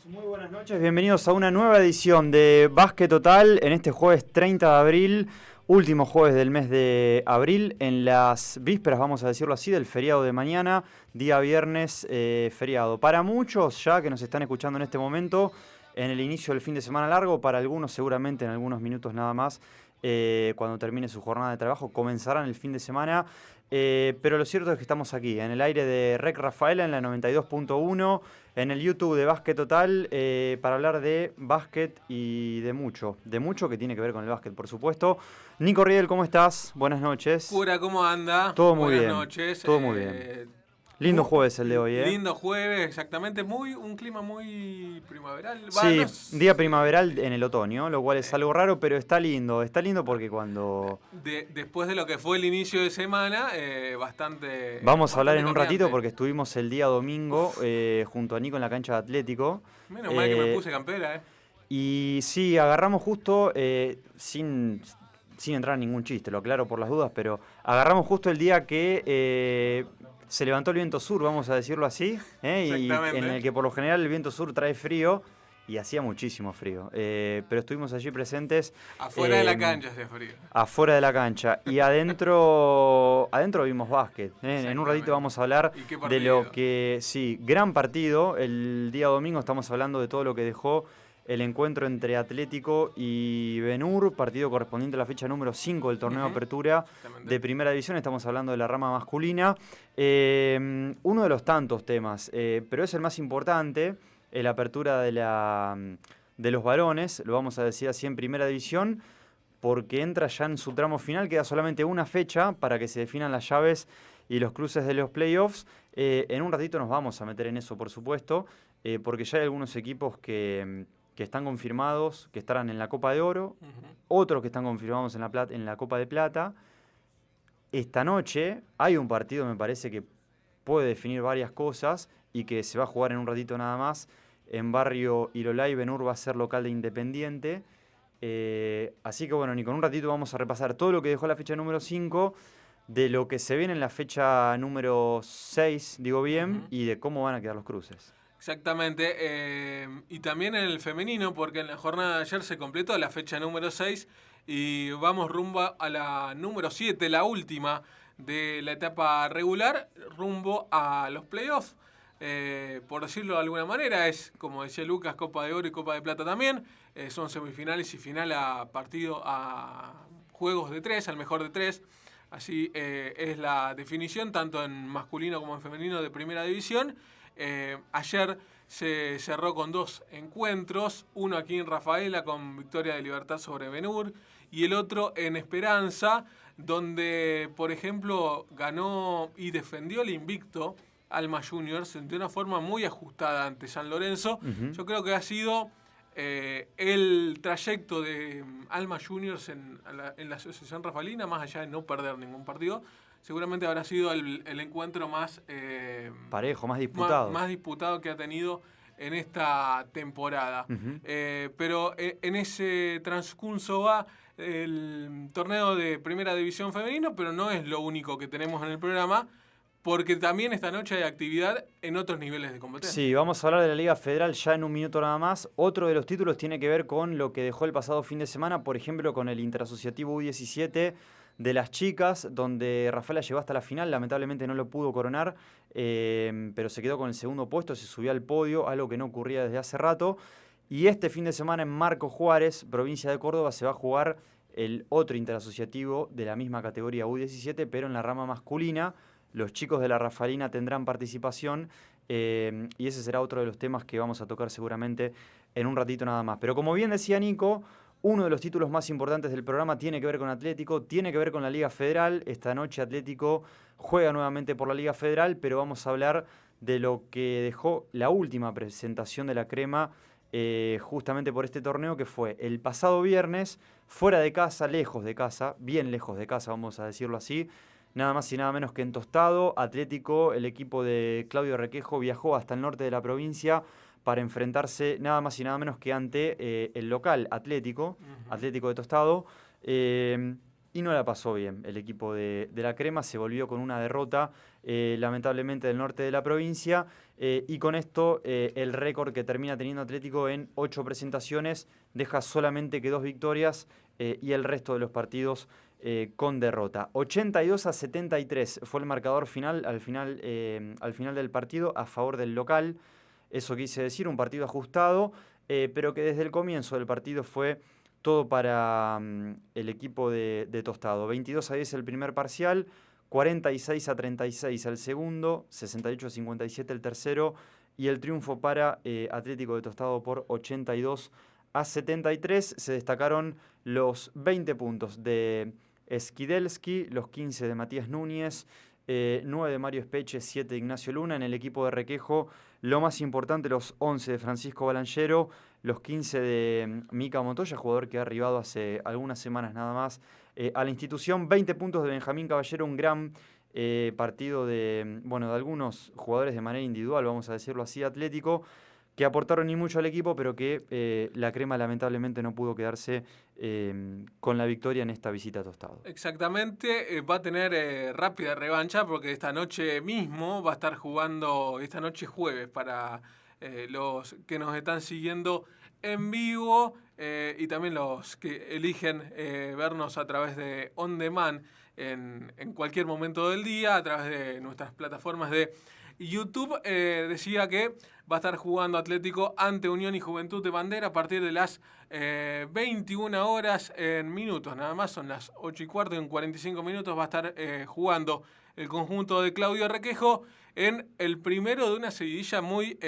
Muy buenas noches, bienvenidos a una nueva edición de Básquet Total en este jueves 30 de abril, último jueves del mes de abril, en las vísperas, vamos a decirlo así, del feriado de mañana, día viernes feriado. Para muchos ya que nos están escuchando en este momento, en el inicio del fin de semana largo, para algunos seguramente en algunos minutos nada más, cuando termine su jornada de trabajo, comenzarán el fin de semana. Pero lo cierto es que estamos aquí, en el aire de Rec Rafaela, en la 92.1, en el YouTube de Básquet Total, para hablar de básquet y de mucho que tiene que ver con el básquet, por supuesto. Nico Riedel, ¿cómo estás? Buenas noches. Cura, ¿cómo anda? Todo muy bien. Buenas noches. Todo muy bien. Lindo jueves el de hoy, ¿eh? Lindo jueves, exactamente. Un clima muy primaveral. Sí, día primaveral en el otoño, lo cual es algo raro, pero está lindo. Está lindo porque cuando... Después de lo que fue el inicio de semana, bastante... Vamos a hablar en un cambiante. ratito porque estuvimos el día domingo junto a Nico en la cancha de Atlético. Menos mal que me puse campera, Y sí, agarramos justo, sin entrar en ningún chiste, lo aclaro por las dudas, pero agarramos justo el día que se levantó el viento sur, vamos a decirlo así, y en el que por lo general el viento sur trae frío, y hacía muchísimo frío. Pero estuvimos allí presentes. Afuera de la cancha hacía frío. Afuera de la cancha. Y adentro vimos básquet. En un ratito vamos a hablar de lo que... Sí, gran partido. El día domingo estamos hablando de todo lo que dejó el encuentro entre Atlético y Ben-Hur, partido correspondiente a la fecha número 5 del torneo de apertura de Primera División. Estamos hablando de la rama masculina. Uno de los tantos temas, pero es el más importante, la apertura de los varones, lo vamos a decir así en Primera División, porque entra ya en su tramo final, queda solamente una fecha para que se definan las llaves y los cruces de los playoffs. En un ratito nos vamos a meter en eso, por supuesto, porque ya hay algunos equipos que están confirmados, que estarán en la Copa de Oro, otros que están confirmados en la Copa de Plata. Esta noche hay un partido, me parece, que puede definir varias cosas y que se va a jugar en un ratito nada más. En Barrio Irolay, Ben-Hur va a ser local de Independiente. Así que bueno, Nico, en un ratito vamos a repasar todo lo que dejó la fecha número 5, de lo que se viene en la fecha número 6, digo bien, y de cómo van a quedar los cruces. Exactamente, y también en el femenino, porque en la jornada de ayer se completó la fecha número 6 y vamos rumbo a la número 7, la última de la etapa regular, rumbo a los playoffs. Por decirlo de alguna manera, es, como decía Lucas, Copa de Oro y Copa de Plata también. Son semifinales y final a juegos de 3, al mejor de 3. Así es la definición, tanto en masculino como en femenino de Primera División. Ayer se cerró con 2 encuentros, uno aquí en Rafaela con victoria de Libertad sobre Ben-Hur y el otro en Esperanza, donde por ejemplo ganó y defendió el invicto Alma Juniors de una forma muy ajustada ante San Lorenzo. Yo creo que ha sido el trayecto de Alma Juniors en la Asociación Rafaelina, más allá de no perder ningún partido, seguramente habrá sido el encuentro más parejo, más disputado. Más disputado que ha tenido en esta temporada. Pero en ese transcurso va el torneo de Primera División Femenino, pero no es lo único que tenemos en el programa, porque también esta noche hay actividad en otros niveles de competencia. Sí, vamos a hablar de la Liga Federal ya en un minuto nada más. Otro de los títulos tiene que ver con lo que dejó el pasado fin de semana, por ejemplo, con el Interasociativo U17 de las chicas, donde Rafaela llegó hasta la final, lamentablemente no lo pudo coronar, pero se quedó con el segundo puesto, se subió al podio, algo que no ocurría desde hace rato. Y este fin de semana en Marcos Juárez, provincia de Córdoba, se va a jugar el otro interasociativo de la misma categoría U17, pero en la rama masculina. Los chicos de la Rafaelina tendrán participación y ese será otro de los temas que vamos a tocar seguramente en un ratito nada más. Pero como bien decía Nico, uno de los títulos más importantes del programa tiene que ver con Atlético, tiene que ver con la Liga Federal. Esta noche Atlético juega nuevamente por la Liga Federal, pero vamos a hablar de lo que dejó la última presentación de la crema justamente por este torneo, que fue el pasado viernes, fuera de casa, lejos de casa, bien lejos de casa, vamos a decirlo así. Nada más y nada menos que en Tostado, Atlético, el equipo de Claudio Requejo, viajó hasta el norte de la provincia para enfrentarse nada más y nada menos que ante el local Atlético, Atlético de Tostado. y no la pasó bien. El equipo de la Crema se volvió con una derrota, lamentablemente, del norte de la provincia, y con esto el récord que termina teniendo Atlético en 8 presentaciones deja solamente que 2 victorias y el resto de los partidos con derrota. 82-73 fue el marcador final al final del partido a favor del local. Eso quise decir, un partido ajustado, pero que desde el comienzo del partido fue todo para el equipo de Tostado. 22-10 el primer parcial, 46-36 el segundo, 68-57 el tercero, y el triunfo para Atlético de Tostado por 82-73. Se destacaron los 20 puntos de Skidelski, los 15 de Matías Núñez, 9 de Mario Espeche, 7 de Ignacio Luna. En el equipo de Requejo, lo más importante, los 11 de Francisco Balangero, los 15 de Mica Montoya, jugador que ha arribado hace algunas semanas nada más a la institución. 20 puntos de Benjamín Caballero, un gran partido de algunos jugadores de manera individual, vamos a decirlo así, Atlético, que aportaron ni mucho al equipo, pero que la Crema lamentablemente no pudo quedarse con la victoria en esta visita a Tostado. Exactamente, va a tener rápida revancha porque esta noche mismo va a estar jugando, esta noche jueves, para los que nos están siguiendo en vivo y también los que eligen vernos a través de On Demand en cualquier momento del día, a través de nuestras plataformas de YouTube. Decía que va a estar jugando Atlético ante Unión y Juventud de Bandera a partir de las 21 horas en minutos. Nada más, son las 8:15, en 45 minutos va a estar jugando el conjunto de Claudio Requejo en el primero de una seguidilla muy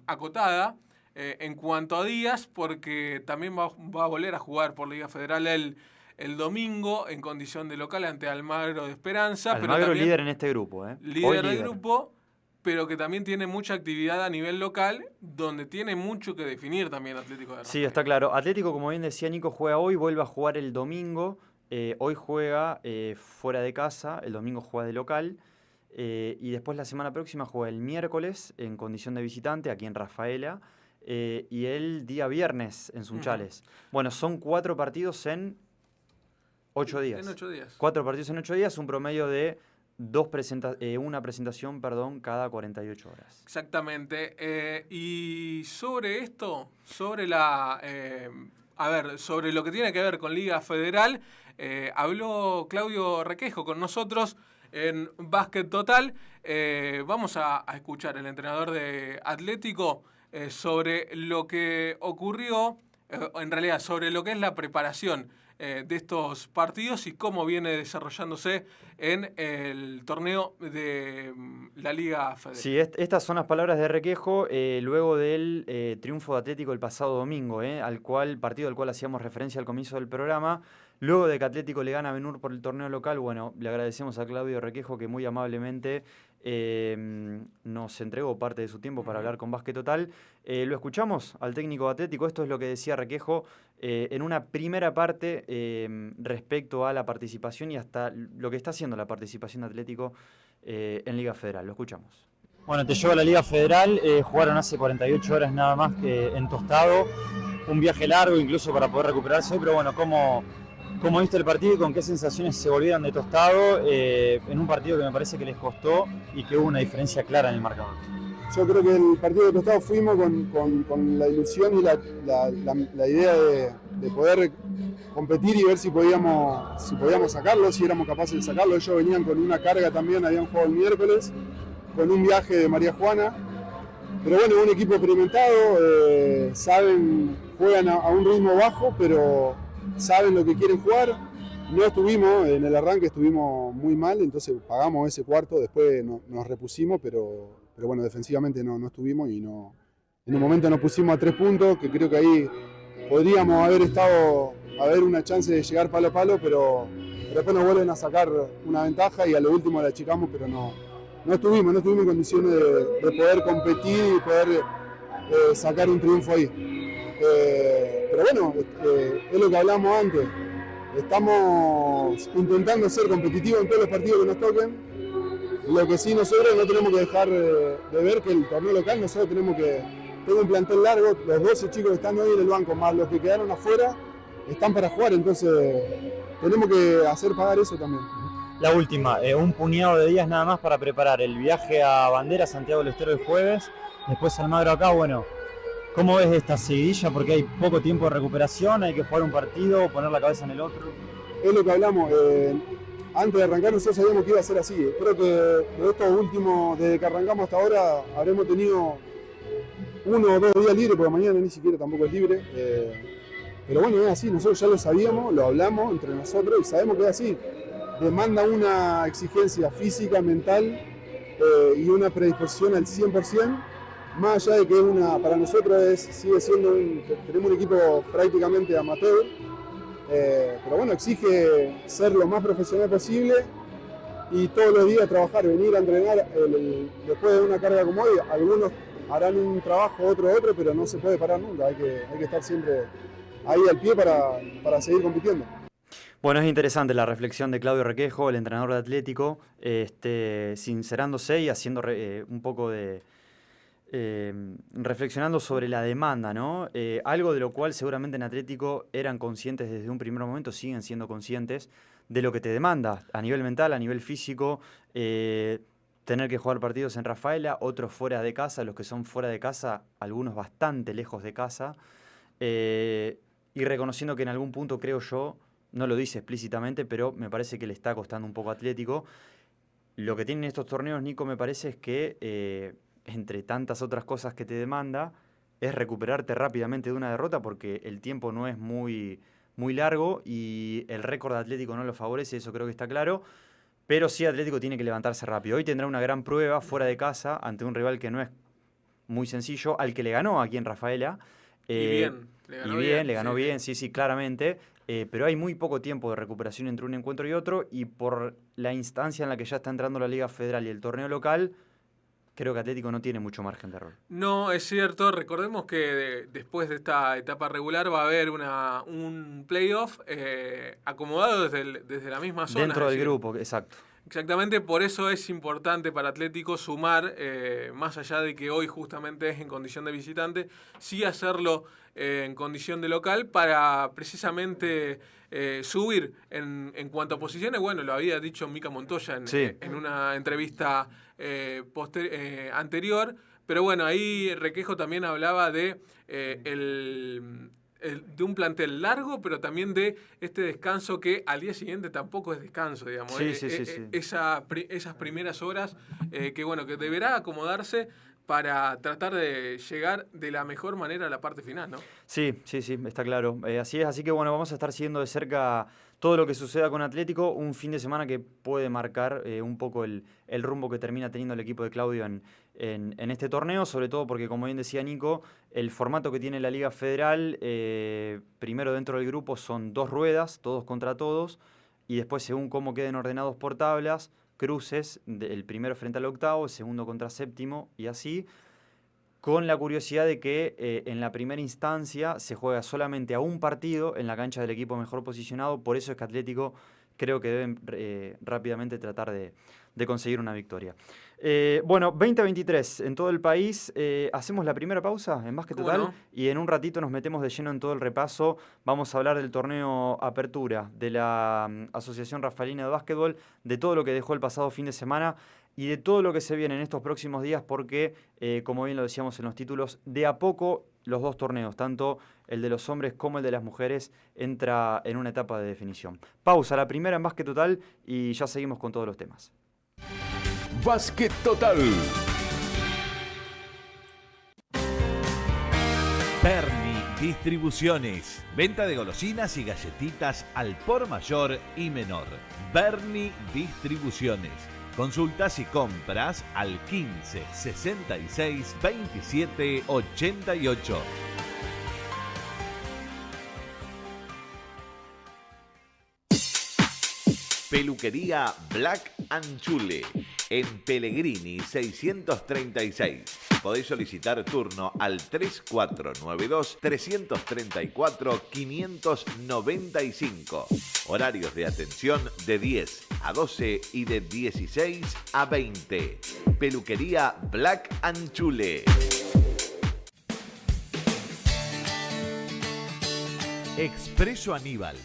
acotada en cuanto a días, porque también va a volver a jugar por Liga Federal el domingo en condición de local ante Almagro de Esperanza. Almagro, pero líder en este grupo. Líder del grupo, pero que también tiene mucha actividad a nivel local, donde tiene mucho que definir también Atlético de Rafaela. Sí, está claro. Atlético, como bien decía Nico, juega hoy, vuelve a jugar el domingo. Hoy juega fuera de casa, el domingo juega de local. Y después la semana próxima juega el miércoles en condición de visitante aquí en Rafaela. Y el día viernes en Sunchales. Bueno, son 4 partidos en 8 días. En 8 días. 4 partidos en 8 días, un promedio de una presentación cada 48 horas. Exactamente. Y sobre esto, sobre sobre lo que tiene que ver con Liga Federal, habló Claudio Requejo con nosotros en Básquet Total. Vamos a escuchar al entrenador de Atlético sobre lo que ocurrió, en realidad sobre lo que es la preparación de estos partidos y cómo viene desarrollándose en el torneo de la Liga Federal. Sí, estas son las palabras de Requejo luego del triunfo de Atlético el pasado domingo, partido al cual hacíamos referencia al comienzo del programa. Luego de que Atlético le gana a Benur por el torneo local, bueno, le agradecemos a Claudio Requejo que muy amablemente nos entregó parte de su tiempo para hablar con Básquet Total. Lo escuchamos al técnico de Atlético. Esto es lo que decía Requejo en una primera parte respecto a la participación y hasta lo que está haciendo la participación de Atlético en Liga Federal. Lo escuchamos. Bueno, te llevo a la Liga Federal. Jugaron hace 48 horas nada más que en Tostado. Un viaje largo incluso para poder recuperarse hoy, pero bueno, ¿cómo viste el partido y con qué sensaciones se volvieron de Tostado en un partido que me parece que les costó y que hubo una diferencia clara en el marcador? Yo creo que el partido de Tostado fuimos con la ilusión y la idea de poder competir y ver si podíamos sacarlo, si éramos capaces de sacarlo. Ellos venían con una carga también, habían jugado el miércoles, con un viaje de María Juana. Pero bueno, un equipo experimentado, juegan a un ritmo bajo, pero saben lo que quieren jugar. No estuvimos, en el arranque estuvimos muy mal, entonces pagamos ese cuarto, después nos repusimos, pero bueno, defensivamente no estuvimos y en un momento nos pusimos a 3 puntos, que creo que ahí podríamos haber una chance de llegar palo a palo, pero después nos vuelven a sacar una ventaja y a lo último la achicamos, pero no estuvimos en condiciones de poder competir y poder sacar un triunfo ahí. Pero bueno, es lo que hablamos antes. Estamos intentando ser competitivos en todos los partidos que nos toquen. Lo que sí nosotros no tenemos que dejar de ver que el torneo local nosotros tenemos un plantel largo. Los 12 chicos que están hoy en el banco, más los que quedaron afuera, están para jugar. Entonces tenemos que hacer pagar eso también. La última, un puñado de días nada más para preparar el viaje a Bandera, Santiago del Estero el jueves, después Almagro acá. Bueno, ¿cómo ves esta seguidilla? Porque hay poco tiempo de recuperación, hay que jugar un partido, poner la cabeza en el otro. Es lo que hablamos, antes de arrancar nosotros sabíamos que iba a ser así. Creo que de estos últimos, desde que arrancamos hasta ahora, habremos tenido 1 o 2 días libres, porque mañana ni siquiera tampoco es libre. Pero bueno, es así, nosotros ya lo sabíamos, lo hablamos entre nosotros y sabemos que es así. Demanda una exigencia física, mental y una predisposición al 100%, más allá de que para nosotros sigue siendo tenemos un equipo prácticamente amateur, pero bueno, exige ser lo más profesional posible y todos los días trabajar, venir a entrenar después de una carga como hoy. Algunos harán un trabajo, otro, pero no se puede parar nunca, hay que estar siempre ahí al pie para seguir compitiendo. Bueno, es interesante la reflexión de Claudio Requejo, el entrenador de Atlético, sincerándose y haciendo un poco de... reflexionando sobre la demanda, ¿no? Algo de lo cual seguramente en Atlético eran conscientes desde un primer momento, siguen siendo conscientes de lo que te demanda a nivel mental, a nivel físico, tener que jugar partidos en Rafaela, otros fuera de casa, los que son fuera de casa, algunos bastante lejos de casa, y reconociendo que en algún punto, creo yo, no lo dice explícitamente, pero me parece que le está costando un poco a Atlético. Lo que tienen estos torneos, Nico, me parece es que, entre tantas otras cosas que te demanda, es recuperarte rápidamente de una derrota, porque el tiempo no es muy, muy largo y el récord de Atlético no lo favorece, eso creo que está claro. Pero sí, Atlético tiene que levantarse rápido. Hoy tendrá una gran prueba fuera de casa ante un rival que no es muy sencillo, al que le ganó aquí en Rafaela. Le ganó bien, sí, claramente. Pero hay muy poco tiempo de recuperación entre un encuentro y otro, y por la instancia en la que ya está entrando la Liga Federal y el torneo local, creo que Atlético no tiene mucho margen de error. No, es cierto. Recordemos que después de esta etapa regular va a haber un playoff acomodado desde la misma zona. Dentro del grupo, exacto. Exactamente, por eso es importante para Atlético sumar, más allá de que hoy justamente es en condición de visitante, sí hacerlo en condición de local para precisamente subir en cuanto a posiciones. Bueno, lo había dicho Mica Montoya en una entrevista anterior, pero bueno, ahí Requejo también hablaba de de un plantel largo, pero también de este descanso que al día siguiente tampoco es descanso, digamos. Sí. Esas primeras horas que deberá acomodarse para tratar de llegar de la mejor manera a la parte final, ¿no? Sí, está claro. Así es, así que bueno, vamos a estar siguiendo de cerca todo lo que suceda con Atlético, un fin de semana que puede marcar un poco el rumbo que termina teniendo el equipo de Claudio en este torneo, sobre todo porque, como bien decía Nico, el formato que tiene la Liga Federal, primero dentro del grupo son 2 ruedas, todos contra todos, y después según cómo queden ordenados por tablas, cruces, el primero frente al octavo, el segundo contra séptimo, y así, con la curiosidad de que en la primera instancia se juega solamente a un partido en la cancha del equipo mejor posicionado. Por eso es que Atlético creo que deben rápidamente tratar de conseguir una victoria. Bueno, 20-23 en todo el país. Hacemos la primera pausa en Básquet Total y en un ratito nos metemos de lleno en todo el repaso. Vamos a hablar del torneo Apertura de la Asociación Rafaelina de Básquetbol, de todo lo que dejó el pasado fin de semana y de todo lo que se viene en estos próximos días, porque, como bien lo decíamos en los títulos, de a poco los 2 torneos, tanto el de los hombres como el de las mujeres, entra en una etapa de definición. Pausa, la primera en Básquet Total, y ya seguimos con todos los temas. Básquet Total. Berni Distribuciones. Venta de golosinas y galletitas al por mayor y menor. Berni Distribuciones. Consultas y compras al 15 66 27 88. Peluquería Black & Chule en Pellegrini 636. Podéis solicitar turno al 3492-334-595. Horarios de atención de 10 a 12 y de 16 a 20. Peluquería Black & Chule. Expreso Aníbal.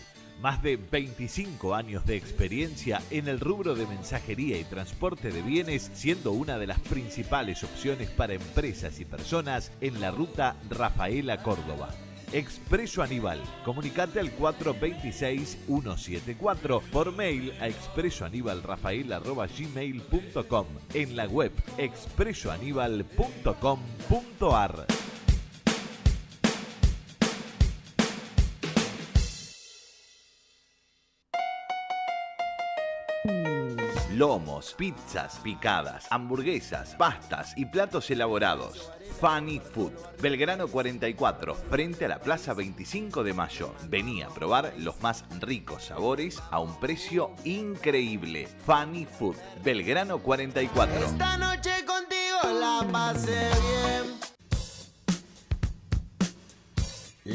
Más de 25 años de experiencia en el rubro de mensajería y transporte de bienes, siendo una de las principales opciones para empresas y personas en la ruta Rafaela Córdoba. Expreso Aníbal. Comunicate al 426-174 por mail a expresoanibalrafael@gmail.com, en la web expresoanival.com.ar. Lomos, pizzas, picadas, hamburguesas, pastas y platos elaborados. Funny Food. Belgrano 44, frente a la Plaza 25 de Mayo. Vení a probar los más ricos sabores a un precio increíble. Funny Food. Belgrano 44. Esta noche contigo la pasé bien.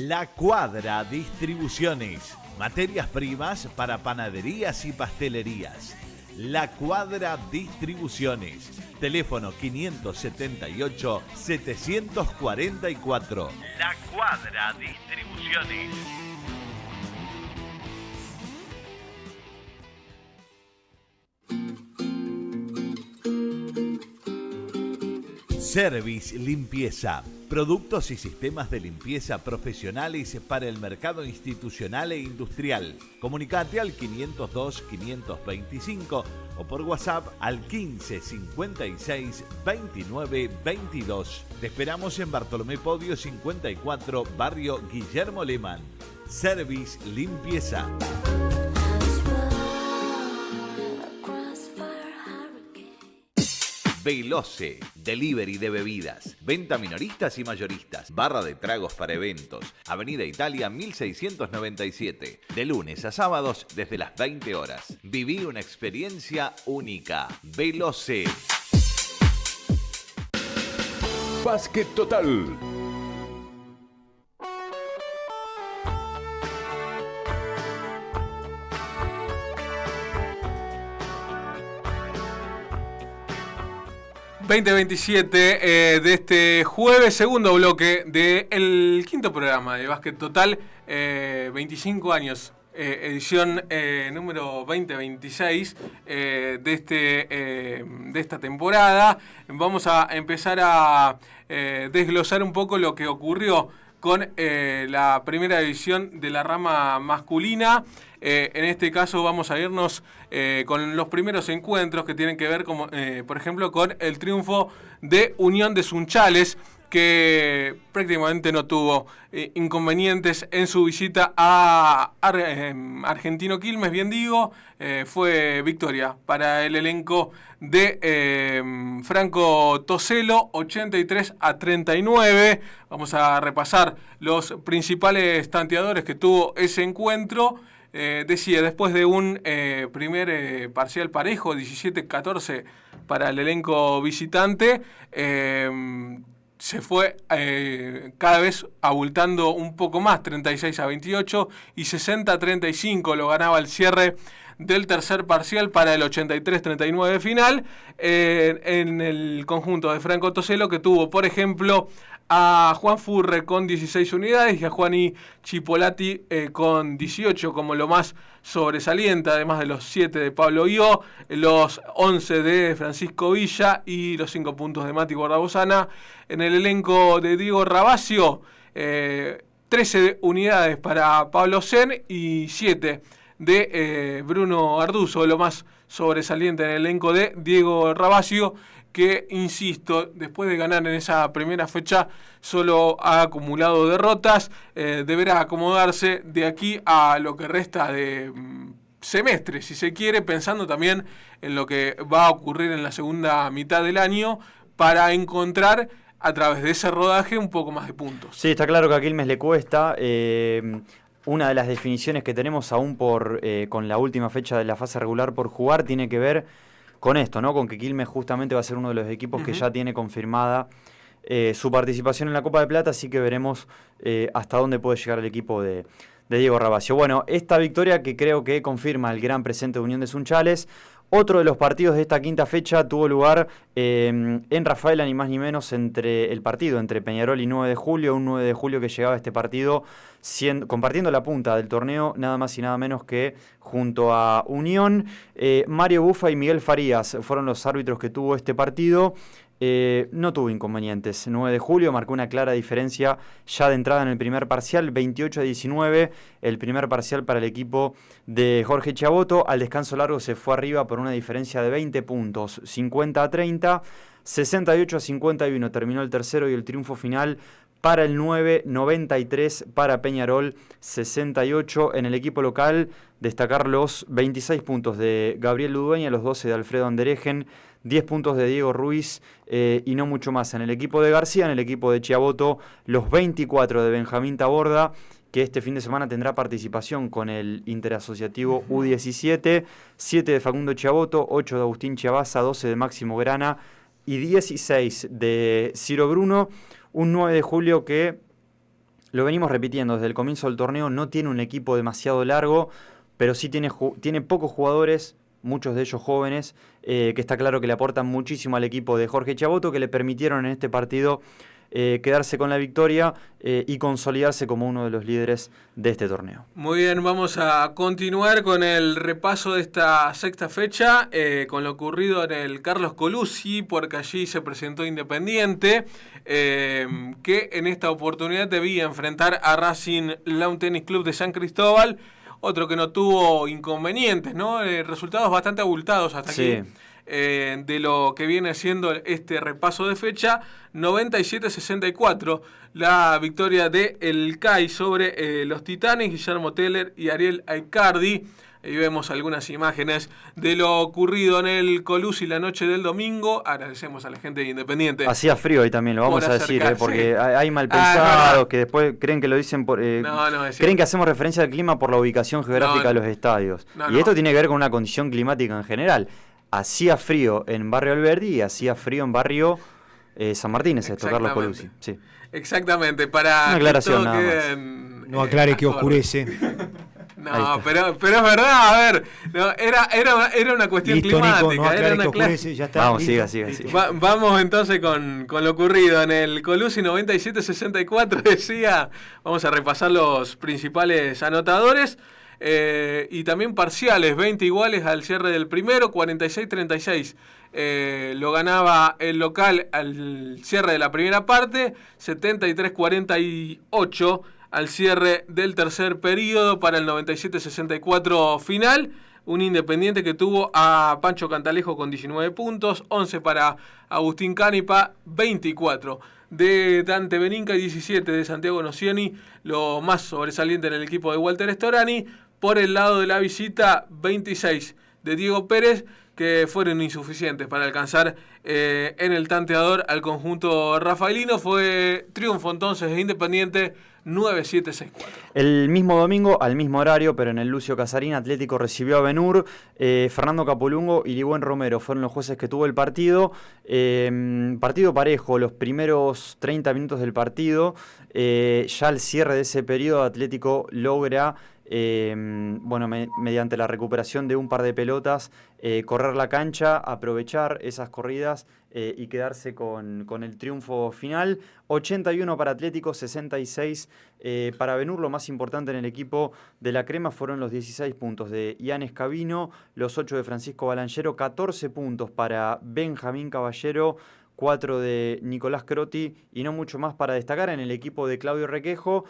La Cuadra Distribuciones. Materias primas para panaderías y pastelerías. La Cuadra Distribuciones. Teléfono 578-744. La Cuadra Distribuciones. Service Limpieza. Productos y sistemas de limpieza profesionales para el mercado institucional e industrial. Comunicate al 502-525 o por WhatsApp al 15 56 29 22. Te esperamos en Bartolomé Podio 54, barrio Guillermo Lehmann. Service Limpieza. Veloce, delivery de bebidas, venta minoristas y mayoristas, barra de tragos para eventos, Avenida Italia 1697, de lunes a sábados desde las 20 horas. Viví una experiencia única. Veloce. Básquet Total. De este jueves, segundo bloque del quinto programa de Básquet Total, 25 años, edición número 2026 de esta temporada. Vamos a empezar a desglosar un poco lo que ocurrió con la primera división de la rama masculina. En este caso vamos a irnos con los primeros encuentros que tienen que ver, por ejemplo, con el triunfo de Unión de Sunchales, que prácticamente no tuvo inconvenientes en su visita a Argentino Quilmes, bien digo. Fue victoria para el elenco de Franco Toselo, 83-39. Vamos a repasar los principales tanteadores que tuvo ese encuentro. Decía, después de un primer parcial parejo, 17-14 para el elenco visitante, se fue cada vez abultando un poco más, 36-28 y 60-35 lo ganaba el cierre del tercer parcial para el 83-39 final, en el conjunto de Franco Toselo, que tuvo, por ejemplo, a Juan Furre con 16 unidades y a Juani Chipolati con 18 como lo más sobresaliente, además de los 7 de Pablo Guió, los 11 de Francisco Villa y los 5 puntos de Mati Guardabosana. En el elenco de Diego Rabacio, 13 unidades para Pablo Sen y 7 de Bruno Arduzo, lo más sobresaliente en el elenco de Diego Rabacio, que, insisto, después de ganar en esa primera fecha, solo ha acumulado derrotas. Deberá acomodarse de aquí a lo que resta de semestre, si se quiere, pensando también en lo que va a ocurrir en la segunda mitad del año, para encontrar a través de ese rodaje un poco más de puntos. Sí, está claro que a Quilmes le cuesta. Una de las definiciones que tenemos aún con la última fecha de la fase regular por jugar tiene que ver con esto, ¿no? Con que Quilmes justamente va a ser uno de los equipos que ya tiene confirmada su participación en la Copa de Plata, así que veremos hasta dónde puede llegar el equipo de Diego Rabacio. Bueno, esta victoria que creo que confirma el gran presente de Unión de Sunchales, Otro de los partidos de esta quinta fecha tuvo lugar en Rafaela, ni más ni menos, entre Peñarol y 9 de Julio, un 9 de Julio que llegaba a este partido compartiendo la punta del torneo, nada más y nada menos que junto a Unión. Mario Bufa y Miguel Farías fueron los árbitros que tuvo este partido. No tuvo inconvenientes. 9 de Julio marcó una clara diferencia ya de entrada en el primer parcial, 28-19, el primer parcial para el equipo de Jorge Chiaboto. Al descanso largo se fue arriba por una diferencia de 20 puntos, 50-30, 68-51 terminó el tercero y el triunfo final para el 9, 93 para Peñarol, 68 en el equipo local. Destacar los 26 puntos de Gabriel Ludueña, los 12 de Alfredo Anderegen, 10 puntos de Diego Ruiz y no mucho más. En el equipo de García, en el equipo de Chiaboto, los 24 de Benjamín Taborda, que este fin de semana tendrá participación con el Interasociativo U17, 7 de Facundo Chiaboto, 8 de Agustín Chiabaza, 12 de Máximo Grana y 16 de Ciro Bruno. Un 9 de Julio que, lo venimos repitiendo desde el comienzo del torneo, no tiene un equipo demasiado largo, pero sí tiene pocos jugadores, muchos de ellos jóvenes, que está claro que le aportan muchísimo al equipo de Jorge Chiaboto, que le permitieron en este partido quedarse con la victoria y consolidarse como uno de los líderes de este torneo. Muy bien, vamos a continuar con el repaso de esta sexta fecha, con lo ocurrido en el Carlos Colucci, porque allí se presentó Independiente, que en esta oportunidad debía enfrentar a Racing Lawn Tennis Club de San Cristóbal, otro que no tuvo inconvenientes, ¿no? Resultados bastante abultados hasta aquí. De lo que viene siendo este repaso de fecha, 97-64, la victoria de El CAI sobre los Titanes, Guillermo Teller y Ariel Aicardi. Ahí vemos algunas imágenes de lo ocurrido en el Colucci la noche del domingo. Agradecemos a la gente de Independiente. Hacía frío ahí también, lo vamos a decir, porque hay malpensados que después creen que lo dicen por... creen que hacemos referencia al clima por la ubicación geográfica de los estadios. Esto tiene que ver con una condición climática en general. Hacía frío en Barrio Alberdi y hacía frío en Barrio San Martín, es esto, Carlos Colucci. Sí. Exactamente, para una aclaración nada más. No aclare que oscurece. No, pero es verdad, a ver, no, era una cuestión listo, climática. Nico, no era una oscurece, ya está. Vamos, siga. Vamos entonces con lo ocurrido en el Colucci 97-64, decía. Vamos a repasar los principales anotadores. Y también parciales, 20 iguales al cierre del primero, 46-36 lo ganaba el local al cierre de la primera parte, 73-48 al cierre del tercer periodo para el 97-64 final. Un Independiente que tuvo a Pancho Cantalejo con 19 puntos, 11 para Agustín Cánipa, 24 de Dante Beninca y 17 de Santiago Nocioni, lo más sobresaliente en el equipo de Walter Storani. Por el lado de la visita, 26 de Diego Pérez, que fueron insuficientes para alcanzar en el tanteador al conjunto rafaelino. Fue triunfo entonces de Independiente, 9-7-6-4. El mismo domingo, al mismo horario, pero en el Lucio Casarín, Atlético recibió a Benur. Fernando Capolungo y Ligüen Romero fueron los jueces que tuvo el partido. Partido parejo, los primeros 30 minutos del partido. Ya al cierre de ese periodo, Atlético logra... mediante la recuperación de un par de pelotas, correr la cancha, aprovechar esas corridas y quedarse con el triunfo final. 81 para Atlético, 66 para Benur. Lo más importante en el equipo de la Crema fueron los 16 puntos de Ian Escabino, los 8 de Francisco Balangero, 14 puntos para Benjamín Caballero, 4 de Nicolás Crotti y no mucho más para destacar en el equipo de Claudio Requejo.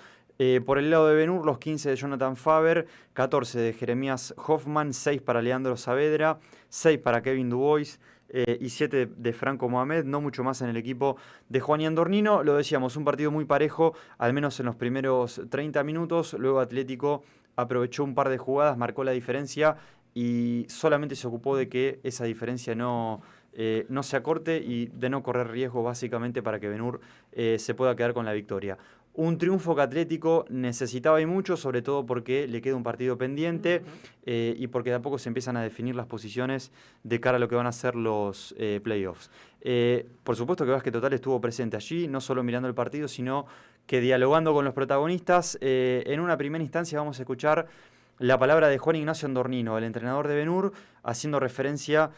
Por el lado de Benur, los 15 de Jonathan Faber, 14 de Jeremías Hoffman, 6 para Leandro Saavedra, 6 para Kevin Dubois y 7 de Franco Mohamed, no mucho más en el equipo de Juan Dornino. Lo decíamos, un partido muy parejo, al menos en los primeros 30 minutos. Luego Atlético aprovechó un par de jugadas, marcó la diferencia y solamente se ocupó de que esa diferencia no se acorte y de no correr riesgo básicamente para que Benur se pueda quedar con la victoria. Un triunfo que Atlético necesitaba y mucho, sobre todo porque le queda un partido pendiente y porque de a poco se empiezan a definir las posiciones de cara a lo que van a ser los playoffs. Por supuesto que Básquet Total estuvo presente allí, no solo mirando el partido, sino que dialogando con los protagonistas. En una primera instancia vamos a escuchar la palabra de Juan Ignacio Andornino, el entrenador de Ben-Hur, haciendo referencia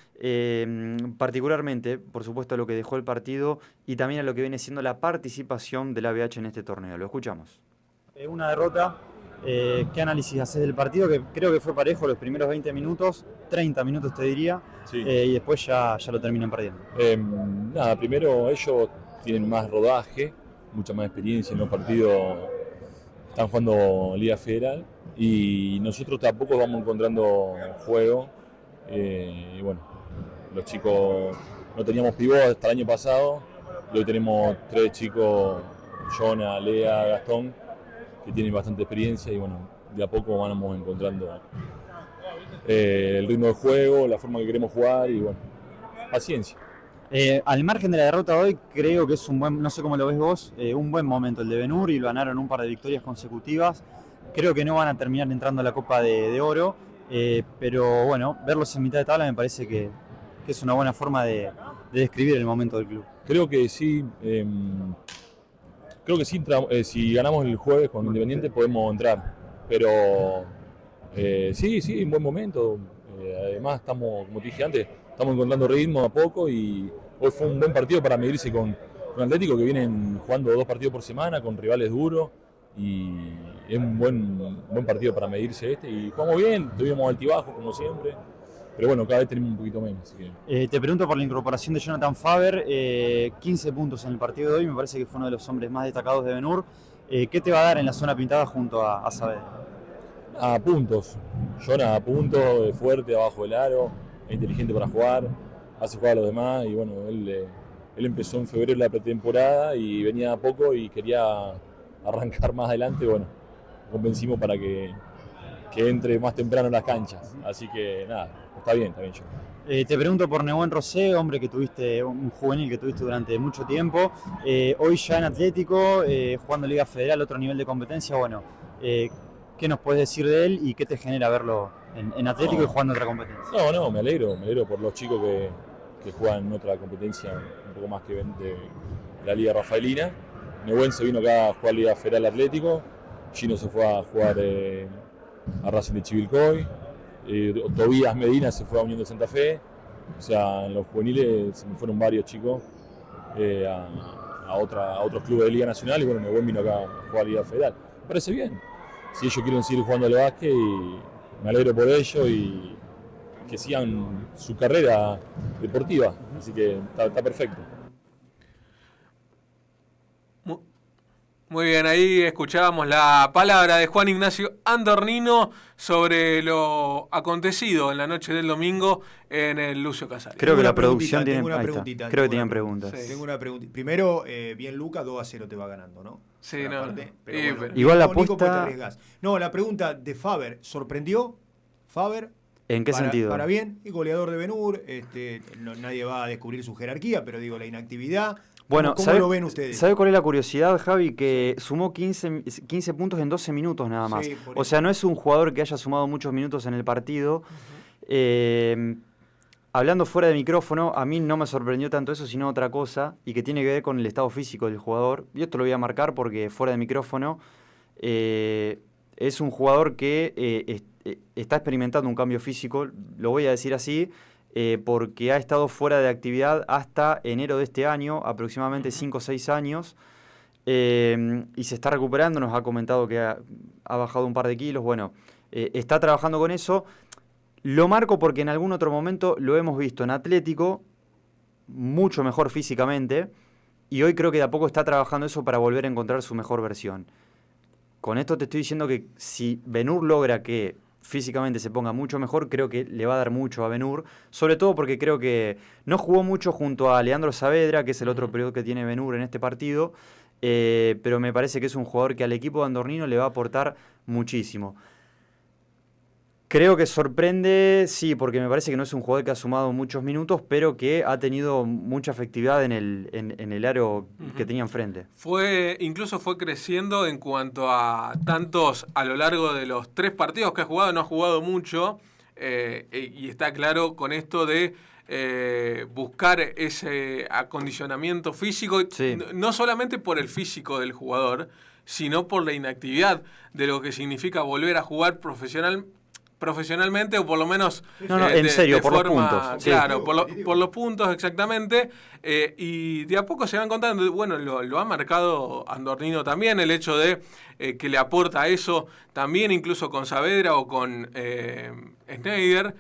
particularmente, por supuesto, a lo que dejó el partido y también a lo que viene siendo la participación del ABH en este torneo. Lo escuchamos. Una derrota, ¿qué análisis haces del partido? Que creo que fue parejo los primeros 20 minutos, 30 minutos te diría, Sí. Y después ya lo terminan perdiendo. Nada, primero ellos tienen más rodaje, mucha más experiencia en los partidos, están jugando Liga Federal y nosotros tampoco vamos encontrando juego. Y bueno, los chicos no teníamos pivot hasta el año pasado y hoy tenemos 3 chicos, Jonah, Lea, Gastón, que tienen bastante experiencia y bueno, de a poco vamos encontrando el ritmo del juego, la forma que queremos jugar y bueno, paciencia. Al margen de la derrota de hoy, creo que es un buen, no sé cómo lo ves vos, un buen momento el de Ben-Hur y ganaron un par de victorias consecutivas. Creo que no van a terminar entrando a la Copa de Oro, pero bueno, verlos en mitad de tabla me parece que es una buena forma de describir el momento del club. Creo que sí, si ganamos el jueves con Independiente podemos entrar, pero sí, un buen momento. Además estamos, como te dije antes, estamos encontrando ritmo a poco y hoy fue un buen partido para medirse con Atlético, que vienen jugando 2 partidos por semana con rivales duros y es un buen partido para medirse y jugamos bien, tuvimos altibajos como siempre, pero bueno, cada vez tenemos un poquito menos. Así que. Te pregunto por la incorporación de Jonathan Faber, 15 puntos en el partido de hoy, me parece que fue uno de los hombres más destacados de Ben-Hur. ¿Qué te va a dar en la zona pintada junto a Saavedra? A puntos, Jonah a puntos, es fuerte abajo del aro, es inteligente para jugar, hace jugar a los demás y bueno, él empezó en febrero la pretemporada y venía a poco y quería arrancar más adelante, bueno, convencimos para que entre más temprano en las canchas, así que nada, está bien Jonah. Te pregunto por Nehuen Rosé, hombre que tuviste, un juvenil que tuviste durante mucho tiempo, hoy ya en Atlético, jugando Liga Federal, otro nivel de competencia, bueno, ¿qué nos puedes decir de él y qué te genera verlo en Atlético y jugando otra competencia? Me alegro por los chicos que juegan en otra competencia un poco más que de la Liga Rafaelina. Nehuen se vino acá a jugar Liga Federal Atlético, Gino se fue a jugar a Racing de Chivilcoy, Tobías Medina se fue a Unión de Santa Fe, o sea, en los juveniles se me fueron varios chicos a otros clubes de Liga Nacional y bueno, Nehuen vino acá a jugar Liga Federal. Me parece bien. Si ellos quieren seguir jugando al básquet, y me alegro por ellos y que sigan su carrera deportiva, así que está perfecto. Muy bien, ahí escuchábamos la palabra de Juan Ignacio Andornino sobre lo acontecido en la noche del domingo en el Lucio Casares. Creo que la producción tiene una preguntita. Creo que tienen preguntas. Sí. Tengo una preguntita. Primero, bien Luca, 2-0 te va ganando, ¿no? Sí, no. Parte, pero bueno, igual la Nico, apuesta. No, la pregunta de Faber, ¿sorprendió Faber? ¿En qué sentido? Para bien, y goleador de Ben-Hur, nadie va a descubrir su jerarquía, pero digo, la inactividad. Bueno, ¿Cómo lo ven ustedes? ¿Sabe cuál es la curiosidad, Javi? Que sumó 15 puntos en 12 minutos nada más. Sí, o sea, no es un jugador que haya sumado muchos minutos en el partido. Hablando fuera de micrófono, a mí no me sorprendió tanto eso, sino otra cosa, y que tiene que ver con el estado físico del jugador. Y esto lo voy a marcar porque fuera de micrófono es un jugador que está experimentando un cambio físico, lo voy a decir así, porque ha estado fuera de actividad hasta enero de este año, aproximadamente 5 o 6 años, y se está recuperando, nos ha comentado que ha bajado un par de kilos, bueno, está trabajando con eso. Lo marco porque en algún otro momento lo hemos visto en Atlético, mucho mejor físicamente, y hoy creo que de a poco está trabajando eso para volver a encontrar su mejor versión. Con esto te estoy diciendo que si Ben-Hur logra que físicamente se ponga mucho mejor, creo que le va a dar mucho a Ben-Hur, sobre todo porque creo que no jugó mucho junto a Leandro Saavedra, que es el otro periodo que tiene Ben-Hur en este partido, pero me parece que es un jugador que al equipo de Andornino le va a aportar muchísimo. Creo que sorprende, sí, porque me parece que no es un jugador que ha sumado muchos minutos, pero que ha tenido mucha efectividad en el aro que tenía enfrente. Incluso fue creciendo en cuanto a tantos a lo largo de los 3 partidos que ha jugado, no ha jugado mucho, y está claro con esto de buscar ese acondicionamiento físico, sí. No solamente por el físico del jugador, sino por la inactividad de lo que significa volver a jugar profesionalmente, o por lo menos en serio, por forma, los puntos. Claro, Sí. por los puntos exactamente. Y de a poco se van contando. Bueno, lo ha marcado Andornino también, el hecho de que le aporta eso también, incluso con Saavedra o con Schneider.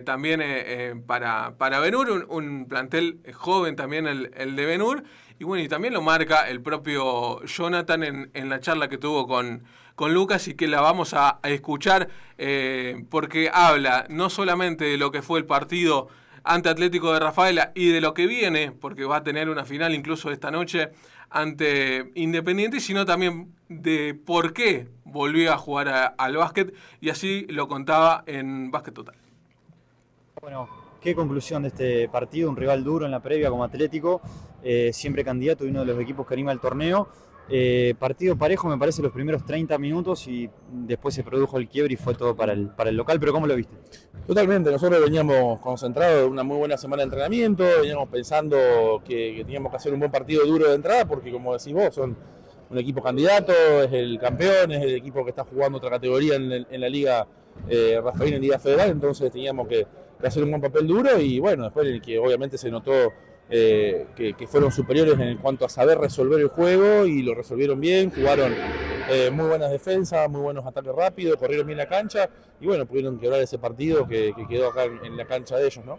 También para Benur, un plantel joven también el de Benur. Y bueno, y también lo marca el propio Jonathan en la charla que tuvo con Lucas, y que la vamos a escuchar porque habla no solamente de lo que fue el partido ante Atlético de Rafaela y de lo que viene, porque va a tener una final incluso esta noche ante Independiente, sino también de por qué volvió a jugar al básquet, y así lo contaba en Básquet Total. Bueno, qué conclusión de este partido, un rival duro en la previa como Atlético, siempre candidato y uno de los equipos que anima el torneo. Partido parejo, me parece, los primeros 30 minutos, y después se produjo el quiebre y fue todo para el local. ¿Pero cómo lo viste? Totalmente, nosotros veníamos concentrados de una muy buena semana de entrenamiento, veníamos pensando que teníamos que hacer un buen partido duro de entrada, porque como decís vos, son un equipo candidato, es el campeón, es el equipo que está jugando otra categoría en la Liga Rafaelina, en Liga Federal, entonces teníamos que hacer un buen papel duro, y bueno, después en el que obviamente se notó que fueron superiores en cuanto a saber resolver el juego, y lo resolvieron bien, jugaron muy buenas defensas, muy buenos ataques rápidos, corrieron bien la cancha, y bueno, pudieron quebrar ese partido que quedó acá en la cancha de ellos, ¿no?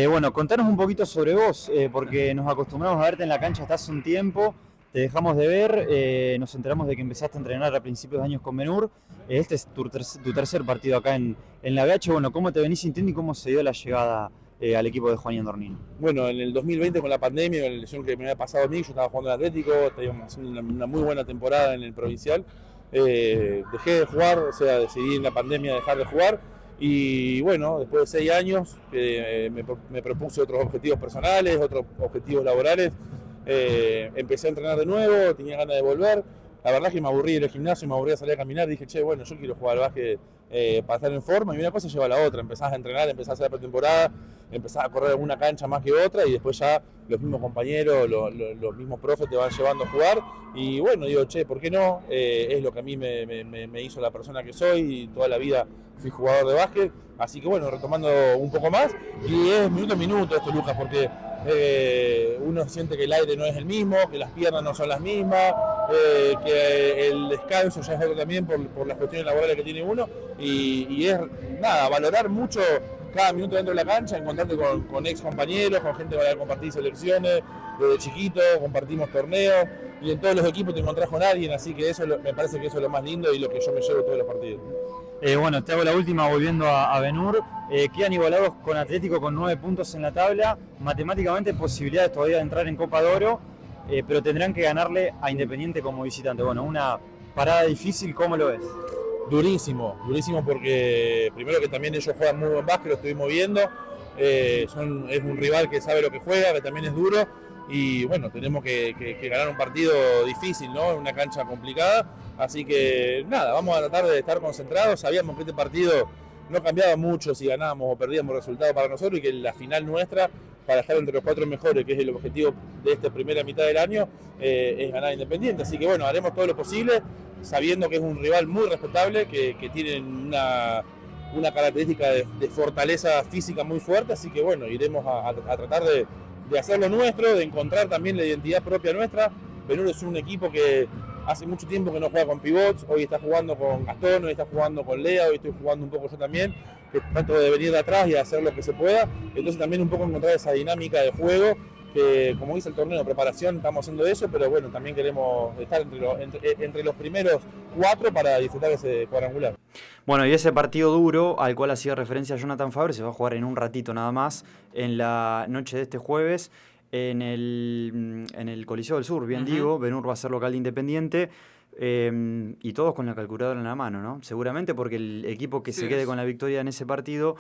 Bueno, contanos un poquito sobre vos, porque nos acostumbramos a verte en la cancha hasta hace un tiempo, te dejamos de ver, nos enteramos de que empezaste a entrenar a principios de años con Benur. Este es tu tercer partido acá en la BH. Bueno, ¿cómo te venís sintiendo y cómo se dio la llegada al equipo de Juan Andornino? Bueno, en el 2020 con la pandemia, con la lesión que me había pasado a mí, yo estaba jugando en Atlético, teníamos haciendo una muy buena temporada en el provincial. Dejé de jugar, o sea, decidí en la pandemia dejar de jugar, y bueno, después de 6 años me propuse otros objetivos personales, otros objetivos laborales. Empecé a entrenar de nuevo, tenía ganas de volver. La verdad es que me aburrí del gimnasio, me aburrí de salir a caminar. Dije, bueno, yo quiero jugar al básquet para estar en forma. Y una cosa lleva a la otra. Empezás a entrenar, empezás a hacer pretemporada, empezás a correr una cancha más que otra, y después ya los mismos compañeros, los mismos profes te van llevando a jugar. Y bueno, digo, ¿por qué no? Es lo que a mí me hizo la persona que soy, y toda la vida fui jugador de básquet. Así que bueno, retomando un poco más. Y es minuto a minuto esto, Lucas, porque uno siente que el aire no es el mismo, que las piernas no son las mismas, que el descanso ya es algo también por las cuestiones laborales que tiene uno, y es nada, valorar mucho cada minuto dentro de la cancha, encontrarte con ex compañeros, con gente con la que compartís selecciones, desde chiquito, compartimos torneos, y en todos los equipos te encontrás con alguien, así que eso me parece que eso es lo más lindo y lo que yo me llevo todos los partidos. Bueno, te hago la última volviendo a Benur. Quedan igualados con Atlético con 9 puntos en la tabla. Matemáticamente posibilidades todavía de entrar en Copa de Oro, pero tendrán que ganarle a Independiente como visitante. Bueno, una parada difícil, ¿cómo lo ves? Durísimo porque primero que también ellos juegan muy buen básquet, lo estuvimos viendo. Es un rival que sabe lo que juega, que también es duro. Y bueno, tenemos que ganar un partido difícil, ¿no? Una cancha complicada. Así que nada, vamos a tratar de estar concentrados. Sabíamos que este partido no cambiaba mucho si ganábamos o perdíamos resultado para nosotros, y que la final nuestra, para estar entre los 4 mejores, que es el objetivo de esta primera mitad del año, es ganar Independiente. Así que bueno, haremos todo lo posible, sabiendo que es un rival muy respetable, que tiene una característica de fortaleza física muy fuerte. Así que bueno, iremos a tratar de hacer lo nuestro, de encontrar también la identidad propia nuestra. Benur es un equipo que hace mucho tiempo que no juega con pivots, hoy está jugando con Gastón, hoy está jugando con Lea, hoy estoy jugando un poco yo también, que trato de venir de atrás y de hacer lo que se pueda. Entonces también un poco encontrar esa dinámica de juego, que como dice el torneo de preparación estamos haciendo eso, pero bueno, también queremos estar entre los primeros 4 para disfrutar ese cuadrangular. Bueno, y ese partido duro al cual hacía referencia Jonathan Fabre se va a jugar en un ratito nada más, en la noche de este jueves, en el Coliseo del Sur, bien digo. Benur va a ser local de Independiente, y todos con la calculadora en la mano, ¿no? Seguramente, porque el equipo que se quede con la victoria en ese partido,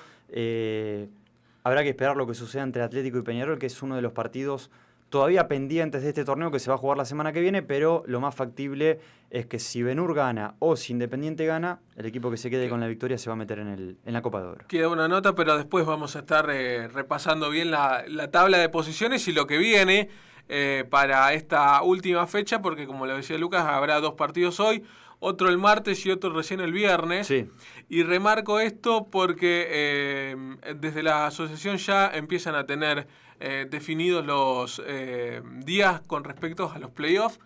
habrá que esperar lo que suceda entre Atlético y Peñarol, que es uno de los partidos todavía pendientes de este torneo que se va a jugar la semana que viene, pero lo más factible es que si Benur gana o si Independiente gana, el equipo que se quede con la victoria se va a meter en la Copa de Oro. Queda una nota, pero después vamos a estar repasando bien la tabla de posiciones y lo que viene para esta última fecha, porque como lo decía Lucas, habrá 2 partidos hoy, otro el martes y otro recién el viernes. Sí. Y remarco esto porque desde la asociación ya empiezan a tener definidos los días con respecto a los playoffs.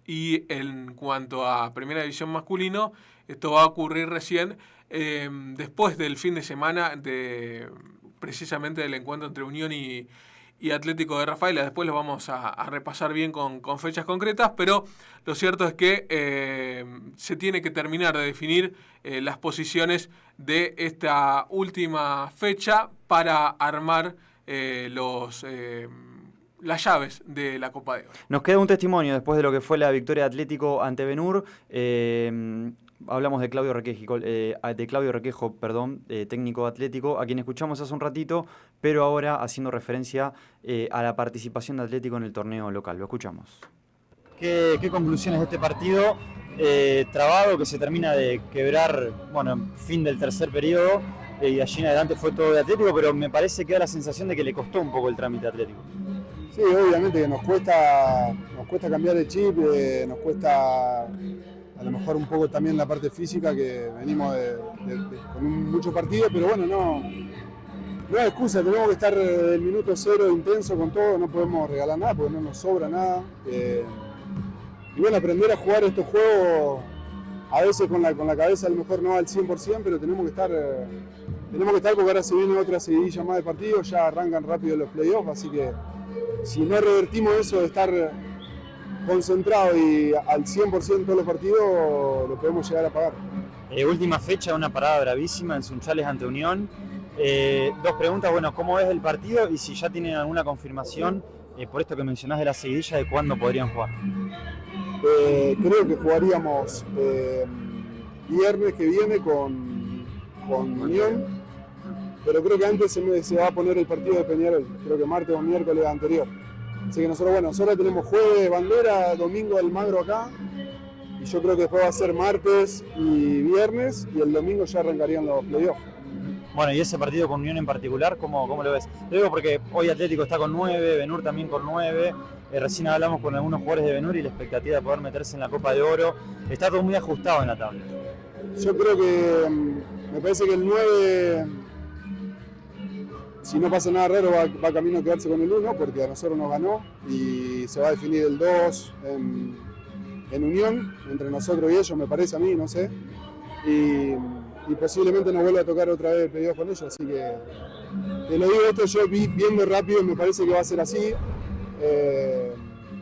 Y en cuanto a Primera División masculino, esto va a ocurrir recién después del fin de semana precisamente del encuentro entre Unión y Atlético de Rafaela. Después lo vamos a repasar bien con fechas concretas, pero lo cierto es que se tiene que terminar de definir las posiciones de esta última fecha para armar las llaves de la Copa de Oro. Nos queda un testimonio después de lo que fue la victoria de Atlético ante Benur. Hablamos de Claudio Requejo, técnico atlético, a quien escuchamos hace un ratito, pero ahora haciendo referencia a la participación de Atlético en el torneo local. Lo escuchamos. ¿Qué conclusiones de este partido? Trabado, que se termina de quebrar, fin del tercer periodo, y allí en adelante fue todo de Atlético, pero me parece que da la sensación de que le costó un poco el trámite Atlético. Sí, obviamente que nos cuesta cambiar el chip, nos cuesta a lo mejor un poco también la parte física, que venimos con muchos partidos, pero bueno, no hay excusa, tenemos que estar del minuto 0 intenso con todo, no podemos regalar nada porque no nos sobra nada. Y bueno, aprender a jugar estos juegos, a veces con la cabeza a lo mejor no al 100%, pero tenemos que estar porque ahora se viene otra seguidilla más de partidos, ya arrancan rápido los playoffs, así que si no revertimos eso de estar concentrado y al 100% todos los partidos, lo podemos llegar a pagar. Última fecha, una parada bravísima en Sunchales ante Unión. 2 preguntas, ¿cómo ves el partido? Y si ya tienen alguna confirmación, por esto que mencionás de la seguidilla, de cuándo podrían jugar. Creo que jugaríamos viernes que viene con Unión, pero creo que antes se va a poner el partido de Peñarol, creo que martes o miércoles anterior. Así que nosotros tenemos jueves bandera, domingo Almagro acá, y yo creo que después va a ser martes y viernes, y el domingo ya arrancarían los playoffs. Y ese partido con Unión en particular, ¿cómo lo ves? Lo digo porque hoy Atlético está con 9, Benur también con 9, recién hablamos con algunos jugadores de Benur y la expectativa de poder meterse en la Copa de Oro, está todo muy ajustado en la tabla. Yo creo que, me parece que el 9... Si no pasa nada raro, va camino a quedarse con el 1, porque a nosotros nos ganó y se va a definir el 2 en Unión, entre nosotros y ellos, me parece a mí, no sé. Y posiblemente nos vuelva a tocar otra vez el playoff con ellos, así que te lo digo esto, yo viendo rápido me parece que va a ser así.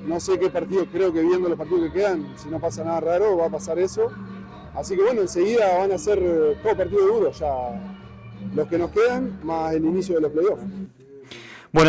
No sé qué partido, creo que viendo los partidos que quedan, si no pasa nada raro, va a pasar eso. Así que enseguida van a ser todos partidos duros ya. Los que nos quedan, más el inicio de los playoffs.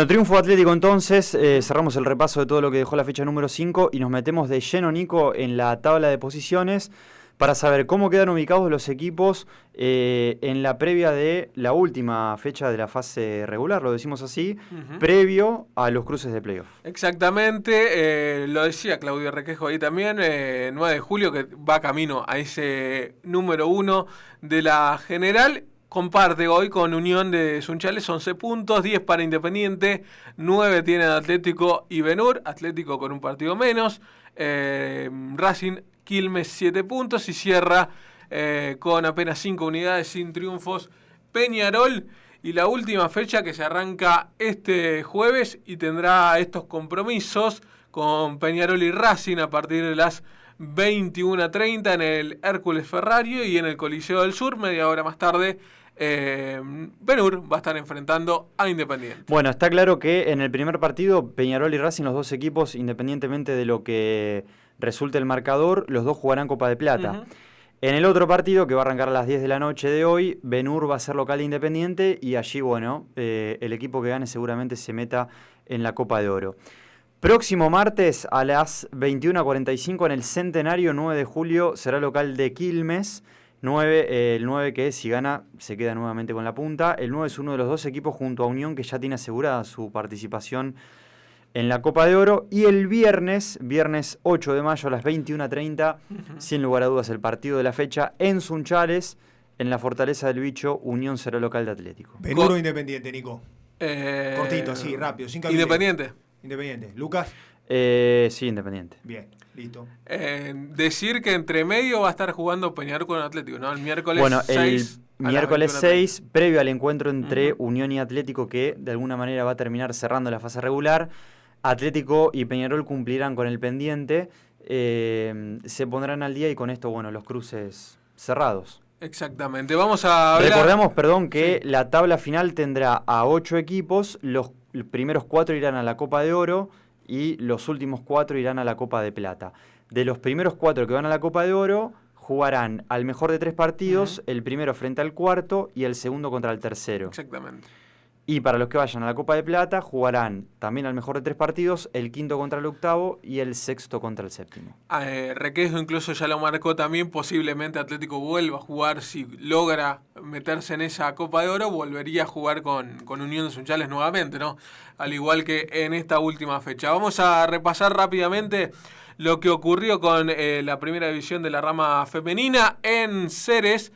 Triunfo Atlético entonces, cerramos el repaso de todo lo que dejó la fecha número 5 y nos metemos de lleno, Nico, en la tabla de posiciones para saber cómo quedan ubicados los equipos en la previa de la última fecha de la fase regular, lo decimos así, previo a los cruces de playoff. Exactamente, lo decía Claudio Requejo ahí también, 9 de julio, que va camino a ese número 1 de la general. Comparte hoy con Unión de Sunchales 11 puntos, 10 para Independiente, 9 tiene Atlético y Benur, Atlético con un partido menos, Racing Quilmes 7 puntos y cierra con apenas 5 unidades sin triunfos Peñarol. Y la última fecha que se arranca este jueves y tendrá estos compromisos con Peñarol y Racing a partir de las 21:30 en el Hércules Ferrario y en el Coliseo del Sur, media hora más tarde. Benur va a estar enfrentando a Independiente. Está claro que en el primer partido Peñarol y Racing, los dos equipos, independientemente de lo que resulte el marcador, los dos jugarán Copa de Plata. En el otro partido, que va a arrancar a las 10 de la noche de hoy, Benur va a ser local de Independiente y allí, el equipo que gane seguramente se meta en la Copa de Oro. Próximo martes a las 21:45 en el Centenario, 9 de julio, será local de Quilmes. El 9 que si gana se queda nuevamente con la punta. El 9 es uno de los dos equipos junto a Unión que ya tiene asegurada su participación en la Copa de Oro. Y el viernes 8 de mayo a las 21:30, sin lugar a dudas el partido de la fecha, en Sunchales, en la Fortaleza del Bicho, Unión será local de Atlético. Benur o Independiente, Nico. Cortito, así, rápido, sin cambio. Independiente. Independiente. ¿Lucas? Sí, Independiente. Bien, listo. Decir que entre medio va a estar jugando Peñarol con Atlético, ¿no? El miércoles 6. El miércoles 6, previo al encuentro entre Unión y Atlético, que de alguna manera va a terminar cerrando la fase regular. Atlético y Peñarol cumplirán con el pendiente, se pondrán al día y con esto, bueno, los cruces cerrados. Exactamente. Vamos a hablar... Recordemos, que la tabla final tendrá a 8 equipos, los primeros 4 irán a la Copa de Oro y los últimos 4 irán a la Copa de Plata. De los primeros 4 que van a la Copa de Oro, jugarán al mejor de 3 partidos, el primero frente al cuarto y el segundo contra el tercero. Exactamente. Y para los que vayan a la Copa de Plata, jugarán también al mejor de 3 partidos, el quinto contra el octavo y el sexto contra el séptimo. Requesco incluso ya lo marcó también, posiblemente Atlético vuelva a jugar, si logra meterse en esa Copa de Oro, volvería a jugar con Unión de Sunchales nuevamente, ¿no? Al igual que en esta última fecha. Vamos a repasar rápidamente lo que ocurrió con la primera división de la rama femenina en Ceres.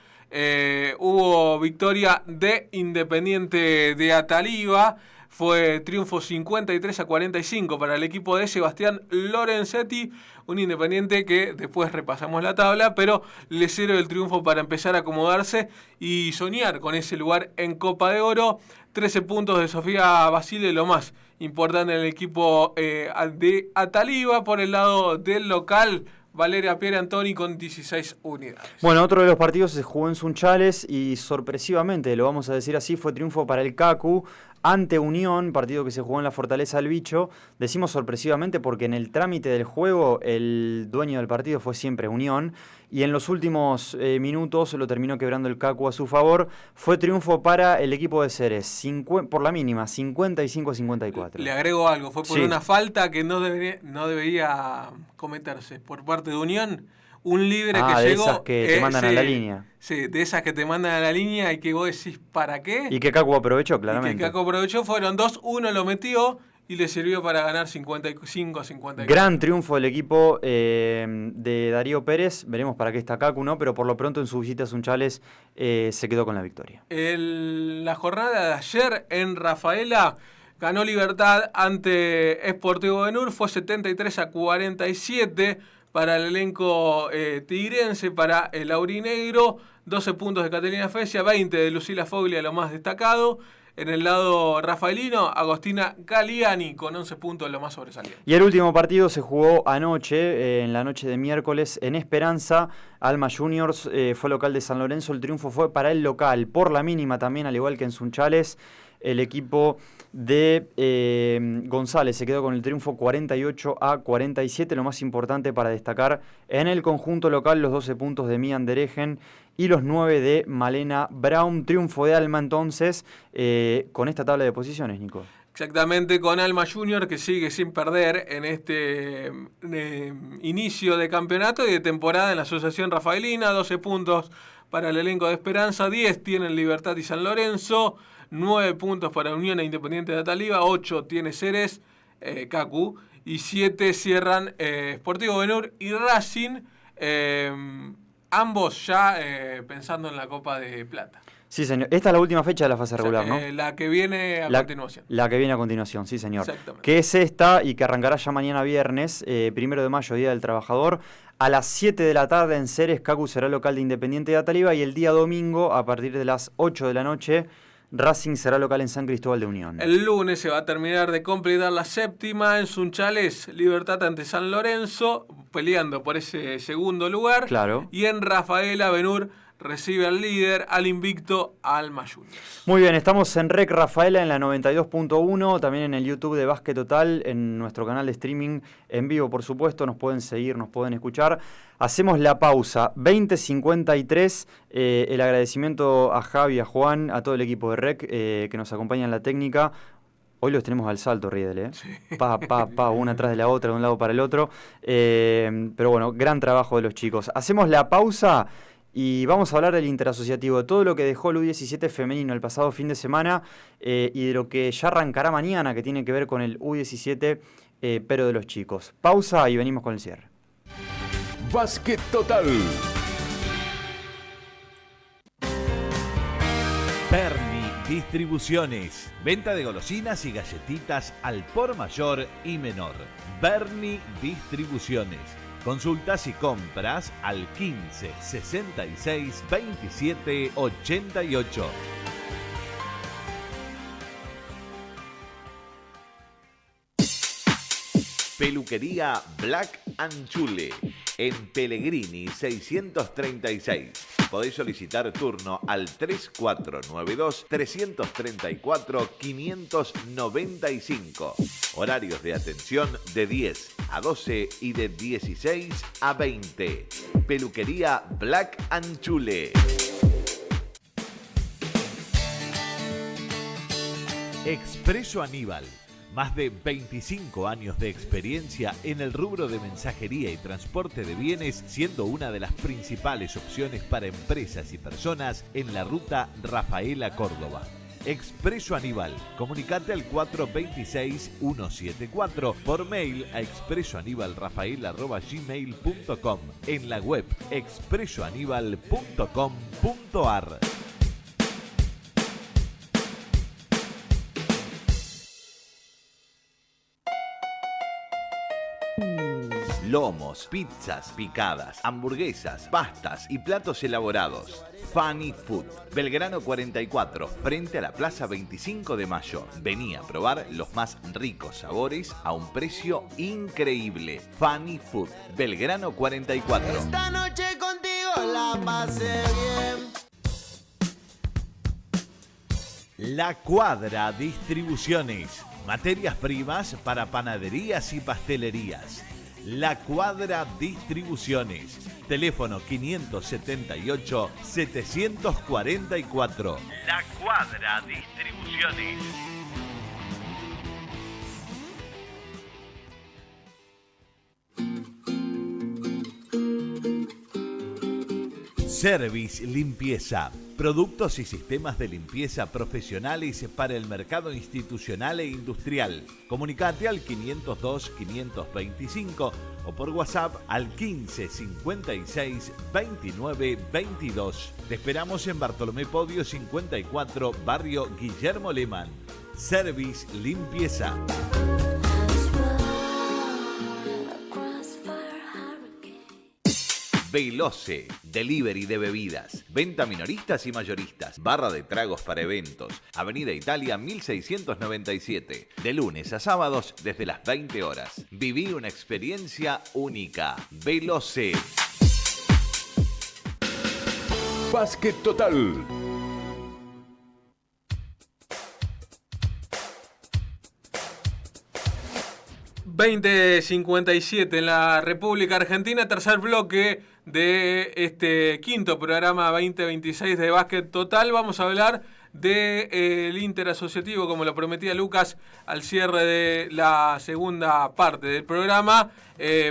Hubo victoria de Independiente de Ataliva, fue triunfo 53-45 para el equipo de Sebastián Lorenzetti, un Independiente que después repasamos la tabla, pero le sirve el triunfo para empezar a acomodarse y soñar con ese lugar en Copa de Oro. 13 puntos de Sofía Basile, lo más importante en el equipo de Ataliva. Por el lado del local, Valeria Pierre Antoni con 16 unidades. Bueno, otro de los partidos se jugó en Sunchales y sorpresivamente, lo vamos a decir así, fue triunfo para el CACU ante Unión, partido que se jugó en la Fortaleza del Bicho. Decimos sorpresivamente porque en el trámite del juego el dueño del partido fue siempre Unión y en los últimos minutos lo terminó quebrando el CACU a su favor. Fue triunfo para el equipo de Ceres, por la mínima, 55-54. Le agrego algo, fue por una falta que no debería cometerse por parte de Unión. Un libre que de llegó. Esas que te mandan a la línea. Sí, de esas que te mandan a la línea y que vos decís, ¿para qué? Y que Cacu aprovechó, claramente. Y que Cacu aprovechó, fueron 2, uno lo metió y le sirvió para ganar 55-54. Gran triunfo del equipo de Darío Pérez. Veremos para qué está Cacu, ¿no? Pero por lo pronto en su visita a Sunchales se quedó con la victoria. La jornada de ayer en Rafaela ganó Libertad ante Sportivo Benur, fue 73-47. Para el elenco tigrense, para el aurinegro, 12 puntos de Catalina Fecia, 20 de Lucila Foglia, lo más destacado. En el lado rafaelino, Agostina Galiani con 11 puntos, lo más sobresaliente. Y el último partido se jugó anoche, en la noche de miércoles, en Esperanza. Alma Juniors fue local de San Lorenzo. El triunfo fue para el local, por la mínima también, al igual que en Sunchales. El equipo de González se quedó con el triunfo 48-47. Lo más importante para destacar en el conjunto local, los 12 puntos de Mian Deregen y los 9 de Malena Brown. Triunfo de Alma entonces con esta tabla de posiciones, Nico. Exactamente, con Alma Junior que sigue sin perder en este inicio de campeonato y de temporada en la Asociación Rafaelina. 12 puntos para el elenco de Esperanza, 10 tienen Libertad y San Lorenzo, 9 puntos para Unión e Independiente de Ataliva, 8 tiene Ceres, Cacu, y 7 cierran Sportivo Benur y Racing, ambos ya pensando en la Copa de Plata. Sí, señor. Esta es la última fecha de la fase regular, ¿no? La que viene a continuación. La que viene a continuación, sí, señor. Exactamente. Que es esta y que arrancará ya mañana viernes, 1 de mayo, Día del Trabajador. A las 7 de la tarde en Ceres, Cacu será local de Independiente de Ataliva y el día domingo, a partir de las 8 de la noche, Racing será local en San Cristóbal de Unión. El lunes se va a terminar de completar la séptima en Sunchales, Libertad ante San Lorenzo, peleando por ese segundo lugar. Claro. Y en Rafaela, Benur recibe al líder, al invicto Alma Juniors. Muy bien, estamos en Rec Rafaela en la 92.1, también en el YouTube de Básquet Total, en nuestro canal de streaming en vivo, por supuesto, nos pueden seguir, nos pueden escuchar. Hacemos la pausa, 20:53, el agradecimiento a Javi, a Juan, a todo el equipo de Rec que nos acompaña en la técnica. Hoy los tenemos al salto, Riedel, ¿eh? Sí. Una atrás de la otra, de un lado para el otro. Pero bueno, gran trabajo de los chicos. Hacemos la pausa y vamos a hablar del interasociativo, de todo lo que dejó el U17 femenino el pasado fin de semana y de lo que ya arrancará mañana, que tiene que ver con el U17, pero de los chicos. Pausa y venimos con el cierre. Básquet Total. Berni Distribuciones. Venta de golosinas y galletitas al por mayor y menor. Berni Distribuciones. Consultas y compras al 15 66 27 88. Peluquería Black Chule en Pellegrini 636. Podés solicitar turno al 3492-334-595. Horarios de atención de 10 a 12 y de 16 a 20. Peluquería Black Chule. Expreso Aníbal. Más de 25 años de experiencia en el rubro de mensajería y transporte de bienes, siendo una de las principales opciones para empresas y personas en la ruta Rafaela Córdoba. Expreso Aníbal. Comunicate al 426-174 por mail a expresoanibalrafael@gmail.com, en la web expresoanival.com.ar. Lomos, pizzas, picadas, hamburguesas, pastas y platos elaborados. Funny Food. Belgrano 44, frente a la Plaza 25 de Mayo. Vení a probar los más ricos sabores a un precio increíble. Funny Food. Belgrano 44. Esta noche contigo la pasé bien. La Cuadra Distribuciones. Materias primas para panaderías y pastelerías. La Cuadra Distribuciones. Teléfono 578-744. La Cuadra Distribuciones. Service Limpieza. Productos y sistemas de limpieza profesionales para el mercado institucional e industrial. Comunicate al 502-525 o por WhatsApp al 15 56 29 22. Te esperamos en Bartolomé Podio 54, barrio Guillermo Lehmann. Service Limpieza. Veloce, delivery de bebidas, venta minoristas y mayoristas, barra de tragos para eventos, Avenida Italia 1697, de lunes a sábados desde las 20 horas. Viví una experiencia única. Veloce. Básquet Total. ...20:57 en la República Argentina, tercer bloque de este quinto programa 2026 de Básquet Total. Vamos a hablar del Interasociativo, como lo prometía Lucas al cierre de la segunda parte del programa,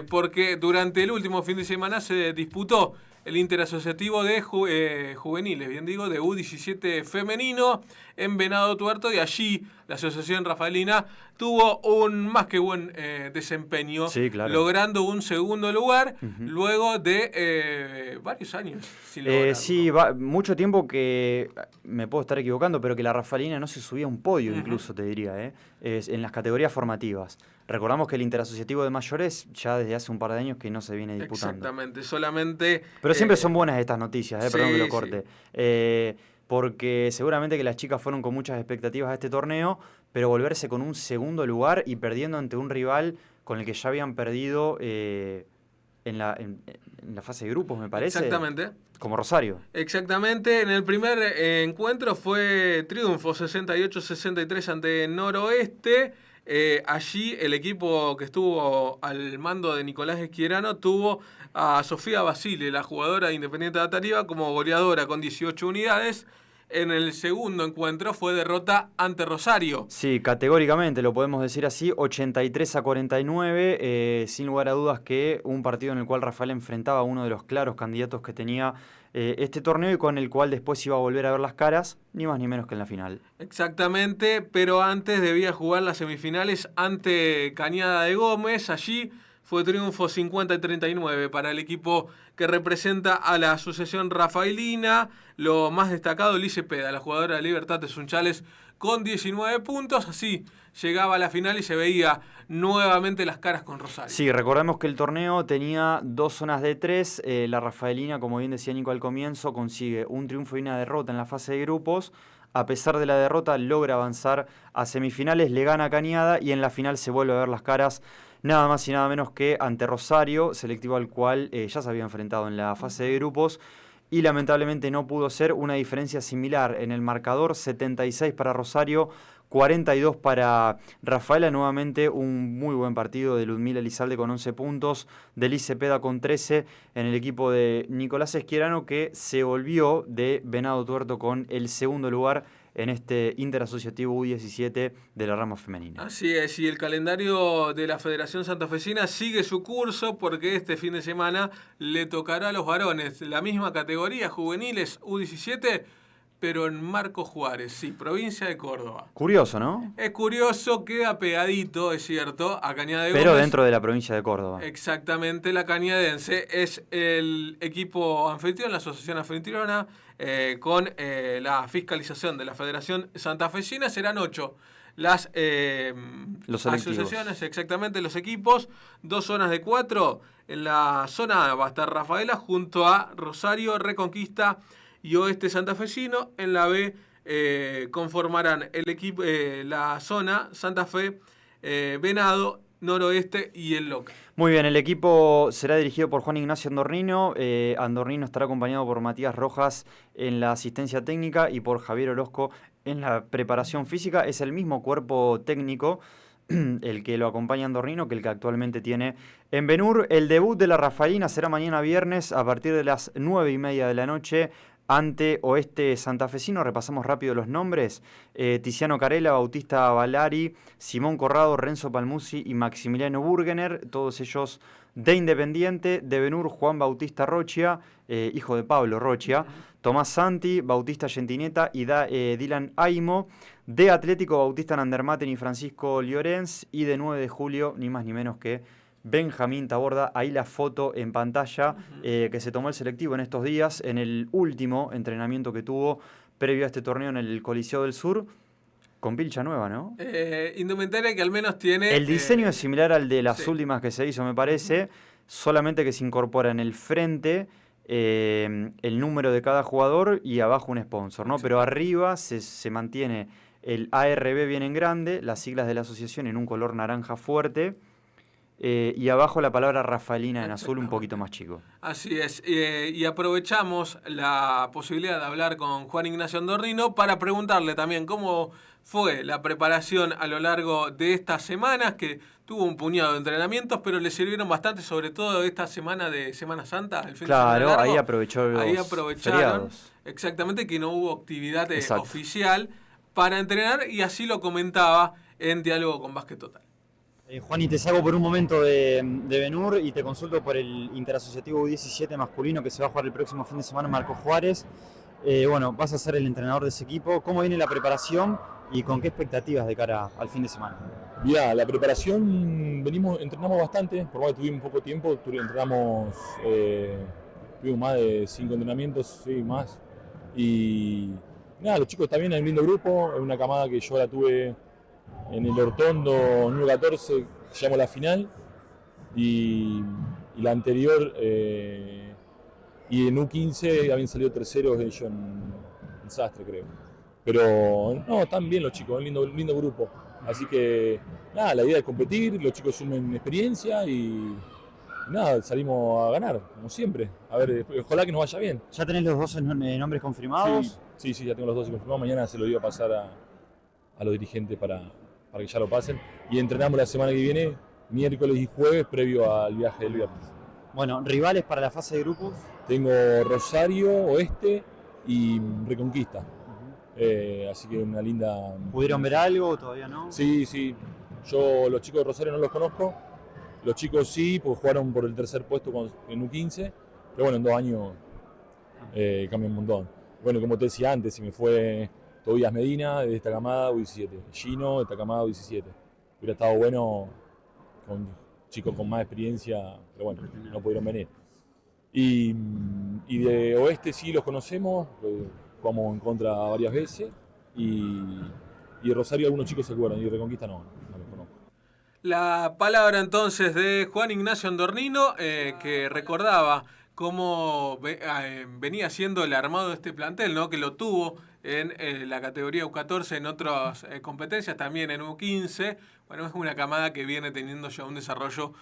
porque durante el último fin de semana se disputó el Interasociativo de juveniles, bien digo, de U17 femenino en Venado Tuerto, y allí la Asociación Rafaelina tuvo un más que buen desempeño, sí, claro, logrando un segundo lugar luego de varios años sin lograrlo. Sí, mucho tiempo que, me puedo estar equivocando, pero que la Rafaelina no se subía a un podio, incluso te diría, en las categorías formativas. Recordamos que el Interasociativo de mayores ya desde hace un par de años que no se viene disputando. Exactamente, solamente... Pero siempre son buenas estas noticias, perdón que lo corte. Sí. Porque seguramente que las chicas fueron con muchas expectativas a este torneo, pero volverse con un segundo lugar y perdiendo ante un rival con el que ya habían perdido en la fase de grupos, me parece. Exactamente. Como Rosario. Exactamente. En el primer encuentro fue triunfo 68-63 ante Noroeste. Allí el equipo que estuvo al mando de Nicolás Esquierano tuvo a Sofía Basile, la jugadora de Independiente de Atariba, como goleadora con 18 unidades. En el segundo encuentro fue derrota ante Rosario. Sí, categóricamente lo podemos decir así, 83-49, sin lugar a dudas que un partido en el cual Rafael enfrentaba a uno de los claros candidatos que tenía este torneo y con el cual después iba a volver a ver las caras, ni más ni menos que en la final. Exactamente, pero antes debía jugar las semifinales ante Cañada de Gómez. Allí fue triunfo 50-39 para el equipo que representa a la Asociación Rafaelina. Lo más destacado, Lice Peda, la jugadora de Libertad de Sunchales, con 19 puntos. Así llegaba a la final y se veía nuevamente las caras con Rosario. Sí, recordemos que el torneo tenía 2 zonas de 3. La Rafaelina, como bien decía Nico al comienzo, consigue un triunfo y una derrota en la fase de grupos. A pesar de la derrota, logra avanzar a semifinales, le gana a Cañada y en la final se vuelve a ver las caras nada más y nada menos que ante Rosario, selectivo al cual ya se había enfrentado en la fase de grupos y lamentablemente no pudo ser. Una diferencia similar en el marcador, 76 para Rosario, 42 para Rafaela. Nuevamente un muy buen partido de Ludmila Elizalde con 11 puntos, de Lice Peda con 13 en el equipo de Nicolás Esquierano, que se volvió de Venado Tuerto con el segundo lugar en este interasociativo U17 de la rama femenina. Así es, y el calendario de la Federación Santafesina sigue su curso porque este fin de semana le tocará a los varones la misma categoría, juveniles U17, pero en Marcos Juárez, sí, provincia de Córdoba. Curioso, ¿no? Es curioso, queda pegadito, es cierto, a Cañada de Pero Gómez. dentro de la provincia de Córdoba. Exactamente, la Cañadense es el equipo anfitrión, la asociación anfitriona, con la fiscalización de la Federación Santafesina. Serán 8 las asociaciones, exactamente, los equipos. 2 zonas de 4. En la zona A va a estar Rafaela junto a Rosario, Reconquista y Oeste Santafesino. En la B conformarán el equipo, la zona Santa Fe, Venado, Noroeste y el local. Muy bien, el equipo será dirigido por Juan Ignacio Andorrino. Andorrino estará acompañado por Matías Rojas en la asistencia técnica y por Javier Orozco en la preparación física. Es el mismo cuerpo técnico el que lo acompaña a Andorrino que el que actualmente tiene en Benur. El debut de la Rafaelina será mañana viernes a partir de las 9:30 de la noche ante Oeste Santafesino. Repasamos rápido los nombres: Tiziano Carela, Bautista Valari, Simón Corrado, Renzo Palmusi y Maximiliano Burgener, todos ellos de Independiente. De Benur, Juan Bautista Rochia, hijo de Pablo Rochia, Tomás Santi, Bautista Gentineta y Dylan Aimo. De Atlético, Bautista Nandermaten y Francisco Llorens. Y de 9 de julio, ni más ni menos que Benjamín Taborda. Ahí la foto en pantalla que se tomó el selectivo en estos días, en el último entrenamiento que tuvo previo a este torneo en el Coliseo del Sur, con pilcha nueva, ¿no? Indumentaria que al menos tiene... El diseño es similar al de las últimas que se hizo, me parece, solamente que se incorpora en el frente el número de cada jugador y abajo un sponsor, ¿no? Pero arriba se mantiene el ARB bien en grande, las siglas de la asociación en un color naranja fuerte, y abajo la palabra Rafaelina en azul un poquito más chico. Así es, y aprovechamos la posibilidad de hablar con Juan Ignacio Andorrino para preguntarle también cómo fue la preparación a lo largo de estas semanas, que tuvo un puñado de entrenamientos, pero le sirvieron bastante, sobre todo esta semana de Semana Santa, el fin de semana largo. Ahí aprovechó los feriados. Exactamente, que no hubo actividad oficial para entrenar, y así lo comentaba en Diálogo con Básquet Total. Juan, y te saco por un momento de Benur y te consulto por el interasociativo U17 masculino que se va a jugar el próximo fin de semana en Marcos Juárez. Bueno, vas a ser el entrenador de ese equipo. ¿Cómo viene la preparación y con qué expectativas de cara al fin de semana? Mirá, la preparación, entrenamos bastante, por más que tuvimos poco tiempo, tuvimos más de 5 entrenamientos, sí, más. Y nada, los chicos están bien, hay un lindo grupo, es una camada que yo la tuve en el Hortondo número 14, llegamos a la final, y la anterior, y en U15 habían salido terceros ellos en Sastre, creo. Pero no, están bien los chicos, un lindo grupo. Así que nada, la idea es competir, los chicos sumen experiencia y nada, salimos a ganar, como siempre. A ver, ojalá que nos vaya bien. ¿Ya tenés los 12 nombres confirmados? Sí, ya tengo los 12 confirmados. Mañana se lo iba a pasar a los dirigentes para que ya lo pasen. Y entrenamos la semana que viene, miércoles y jueves, previo al viaje del viernes. Bueno, ¿rivales para la fase de grupos? Tengo Rosario, Oeste y Reconquista. Así que una linda... ¿Pudieron ver algo o todavía no? Sí. Yo los chicos de Rosario no los conozco. Los chicos sí, porque jugaron por el tercer puesto en U15. Pero bueno, en 2 años cambia un montón. Bueno, como te decía antes, se me fue Tobías Medina de esta camada U17. Gino de esta camada U17. Hubiera estado bueno chicos con más experiencia, pero bueno, no pudieron venir. Y de Oeste sí los conocemos, jugamos en contra varias veces, y de Rosario algunos chicos se acuerdan, y de Reconquista no los conozco. La palabra entonces de Juan Ignacio Andornino, que recordaba cómo venía siendo el armado de este plantel, ¿no? Que lo tuvo en la categoría U14, en otras competencias, también en U15. Bueno, es una camada que viene teniendo ya un desarrollo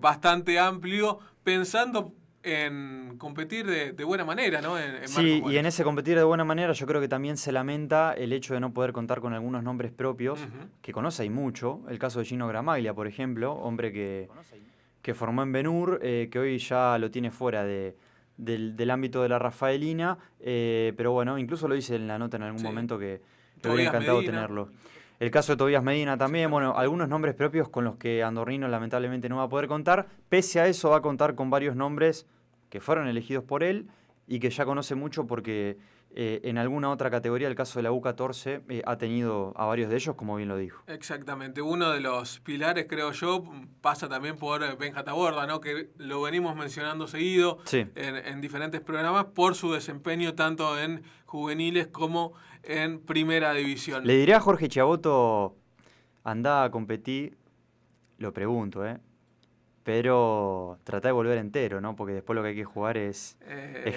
bastante amplio, pensando en competir de buena manera, ¿no? Sí, y en ese competir de buena manera yo creo que también se lamenta el hecho de no poder contar con algunos nombres propios, que conoce y mucho. El caso de Gino Gramaglia, por ejemplo, hombre que formó en Ben-Hur, que hoy ya lo tiene fuera del ámbito de la Rafaelina, pero bueno, incluso lo hice en la nota en algún momento que me hubiera encantado tenerlo. El caso de Tobías Medina también, bueno, algunos nombres propios con los que Andornino lamentablemente no va a poder contar. Pese a eso va a contar con varios nombres que fueron elegidos por él y que ya conoce mucho porque en alguna otra categoría, el caso de la U14, ha tenido a varios de ellos, como bien lo dijo. Exactamente, uno de los pilares, creo yo, pasa también por Benja Taborda, ¿no? Que lo venimos mencionando seguido en diferentes programas por su desempeño tanto en juveniles como en primera división. Le diré a Jorge Chiaboto, andá a competir, lo pregunto, pero tratá de volver entero, ¿no? Porque después lo que hay que jugar es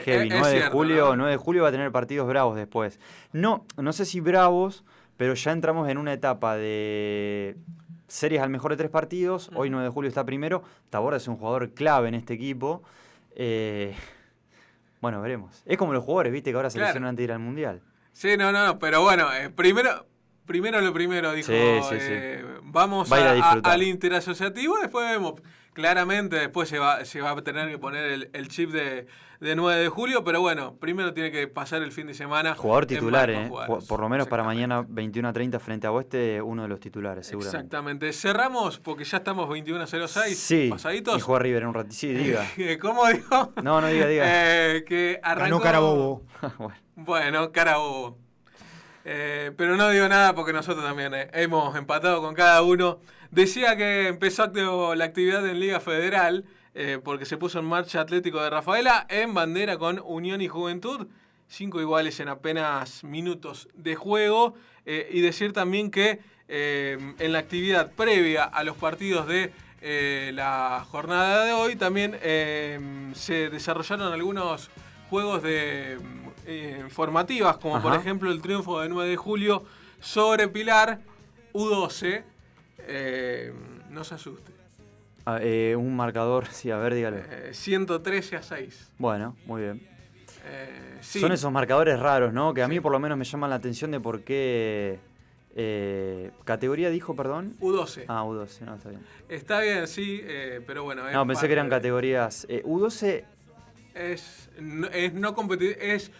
heavy. 9 de julio va a tener partidos bravos después. No sé si bravos, pero ya entramos en una etapa de series al mejor de 3 partidos. Hoy 9 de julio está primero. Taborda es un jugador clave en este equipo. Bueno, veremos. Es como los jugadores, ¿viste? Que ahora seleccionan antes de ir al Mundial. Sí, no, pero bueno, primero lo primero, dijo. Sí. Vamos al interasociativo, después vemos. Claramente después se va a tener que poner el chip de 9 de julio, pero bueno, primero tiene que pasar el fin de semana. Jugador titular, por lo menos para mañana 21:30 frente a Oeste, uno de los titulares, seguramente. Exactamente. Cerramos porque ya estamos 21:06. Sí, pasaditos. Y juega River en un ratito. Sí, diga. ¿Cómo dijo? No, diga. Que arrancó... Ganó Carabobo. Bueno, Carabobo. Pero no digo nada porque nosotros también hemos empatado con cada uno. Decía que empezó la actividad en Liga Federal porque se puso en marcha Atlético de Rafaela en bandera con Unión y Juventud. 5 iguales en apenas minutos de juego. Y decir también que en la actividad previa a los partidos de la jornada de hoy también se desarrollaron algunos juegos de formativas, como por ejemplo el triunfo de 9 de julio sobre Pilar, U12. No se asuste. Un marcador, sí, a ver, dígalo. 113-6. Bueno, muy bien. Sí. Son esos marcadores raros, ¿no? Que a mí por lo menos me llaman la atención de por qué... ¿categoría dijo, perdón? U12. U12, no, está bien. Está bien, sí, pero bueno... No, pensé que eran categorías... U12... no competitivas,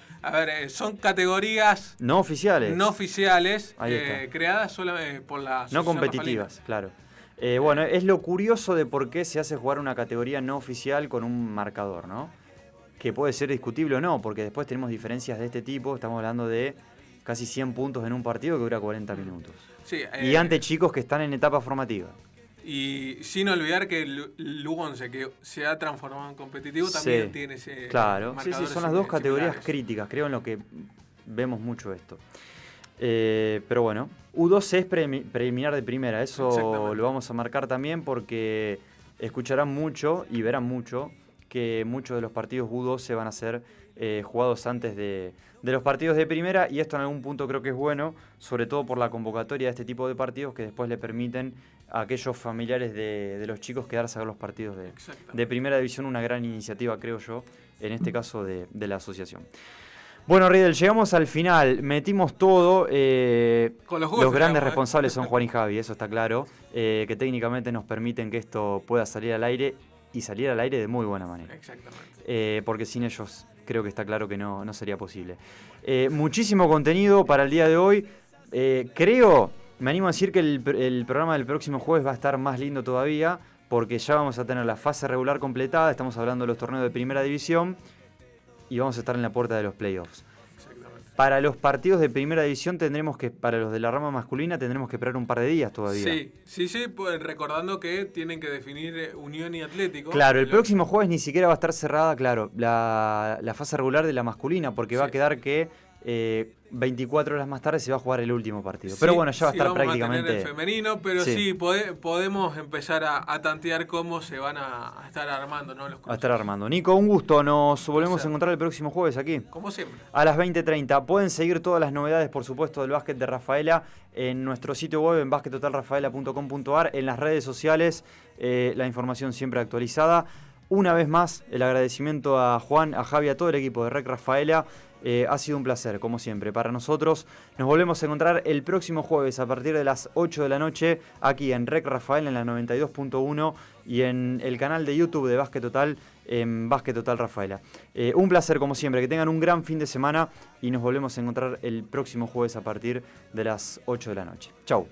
son categorías no oficiales, creadas solamente por la no competitivas, claro. Bueno, es lo curioso de por qué se hace jugar una categoría no oficial con un marcador, ¿no? Que puede ser discutible o no, porque después tenemos diferencias de este tipo. Estamos hablando de casi 100 puntos en un partido que dura 40 minutos. Sí, y ante chicos que están en etapa formativa. Y sin olvidar que el U11, que se ha transformado en competitivo, también tiene ese... Claro, sí, son las dos categorías críticas, creo, en lo que vemos mucho esto. Pero bueno, U12 es preliminar de primera, eso lo vamos a marcar también porque escucharán mucho y verán mucho que muchos de los partidos U12 van a ser jugados antes de los partidos de primera, y esto en algún punto creo que es bueno, sobre todo por la convocatoria de este tipo de partidos que después le permiten a aquellos familiares de los chicos quedarse a ver los partidos de primera división. Una gran iniciativa, creo yo, en este caso de la asociación. Bueno, Riedel, llegamos al final, metimos todo. Los grandes responsables son Juan y Javi, eso está claro, que técnicamente nos permiten que esto pueda salir al aire, y salir al aire de muy buena manera. Exactamente. Porque sin ellos creo que está claro que no sería posible. Muchísimo contenido para el día de hoy. Me animo a decir que el programa del próximo jueves va a estar más lindo todavía, porque ya vamos a tener la fase regular completada, estamos hablando de los torneos de primera división, y vamos a estar en la puerta de los playoffs. Exactamente. Para los partidos de primera división para los de la rama masculina tendremos que esperar un par de días todavía. Sí, pues recordando que tienen que definir Unión y Atlético. Claro, el próximo jueves ni siquiera va a estar cerrada, la fase regular de la masculina, porque va a quedar que 24 horas más tarde se va a jugar el último partido. Pero bueno, ya va a estar prácticamente... Vamos a tener el femenino, pero sí podemos empezar a tantear cómo se van a estar armando, ¿no? Los cruces. A estar armando. Nico, un gusto. Nos volvemos a encontrar el próximo jueves aquí. Como siempre. A las 20:30. Pueden seguir todas las novedades, por supuesto, del básquet de Rafaela en nuestro sitio web en baskettotalrafaela.com.ar, en las redes sociales, la información siempre actualizada. Una vez más, el agradecimiento a Juan, a Javi, a todo el equipo de Rec Rafaela. Ha sido un placer, como siempre, para nosotros. Nos volvemos a encontrar el próximo jueves a partir de las 8 de la noche aquí en Rec Rafaela en la 92.1 y en el canal de YouTube de Básquet Total en Básquet Total Rafaela. Un placer, como siempre, que tengan un gran fin de semana y nos volvemos a encontrar el próximo jueves a partir de las 8 de la noche. Chau.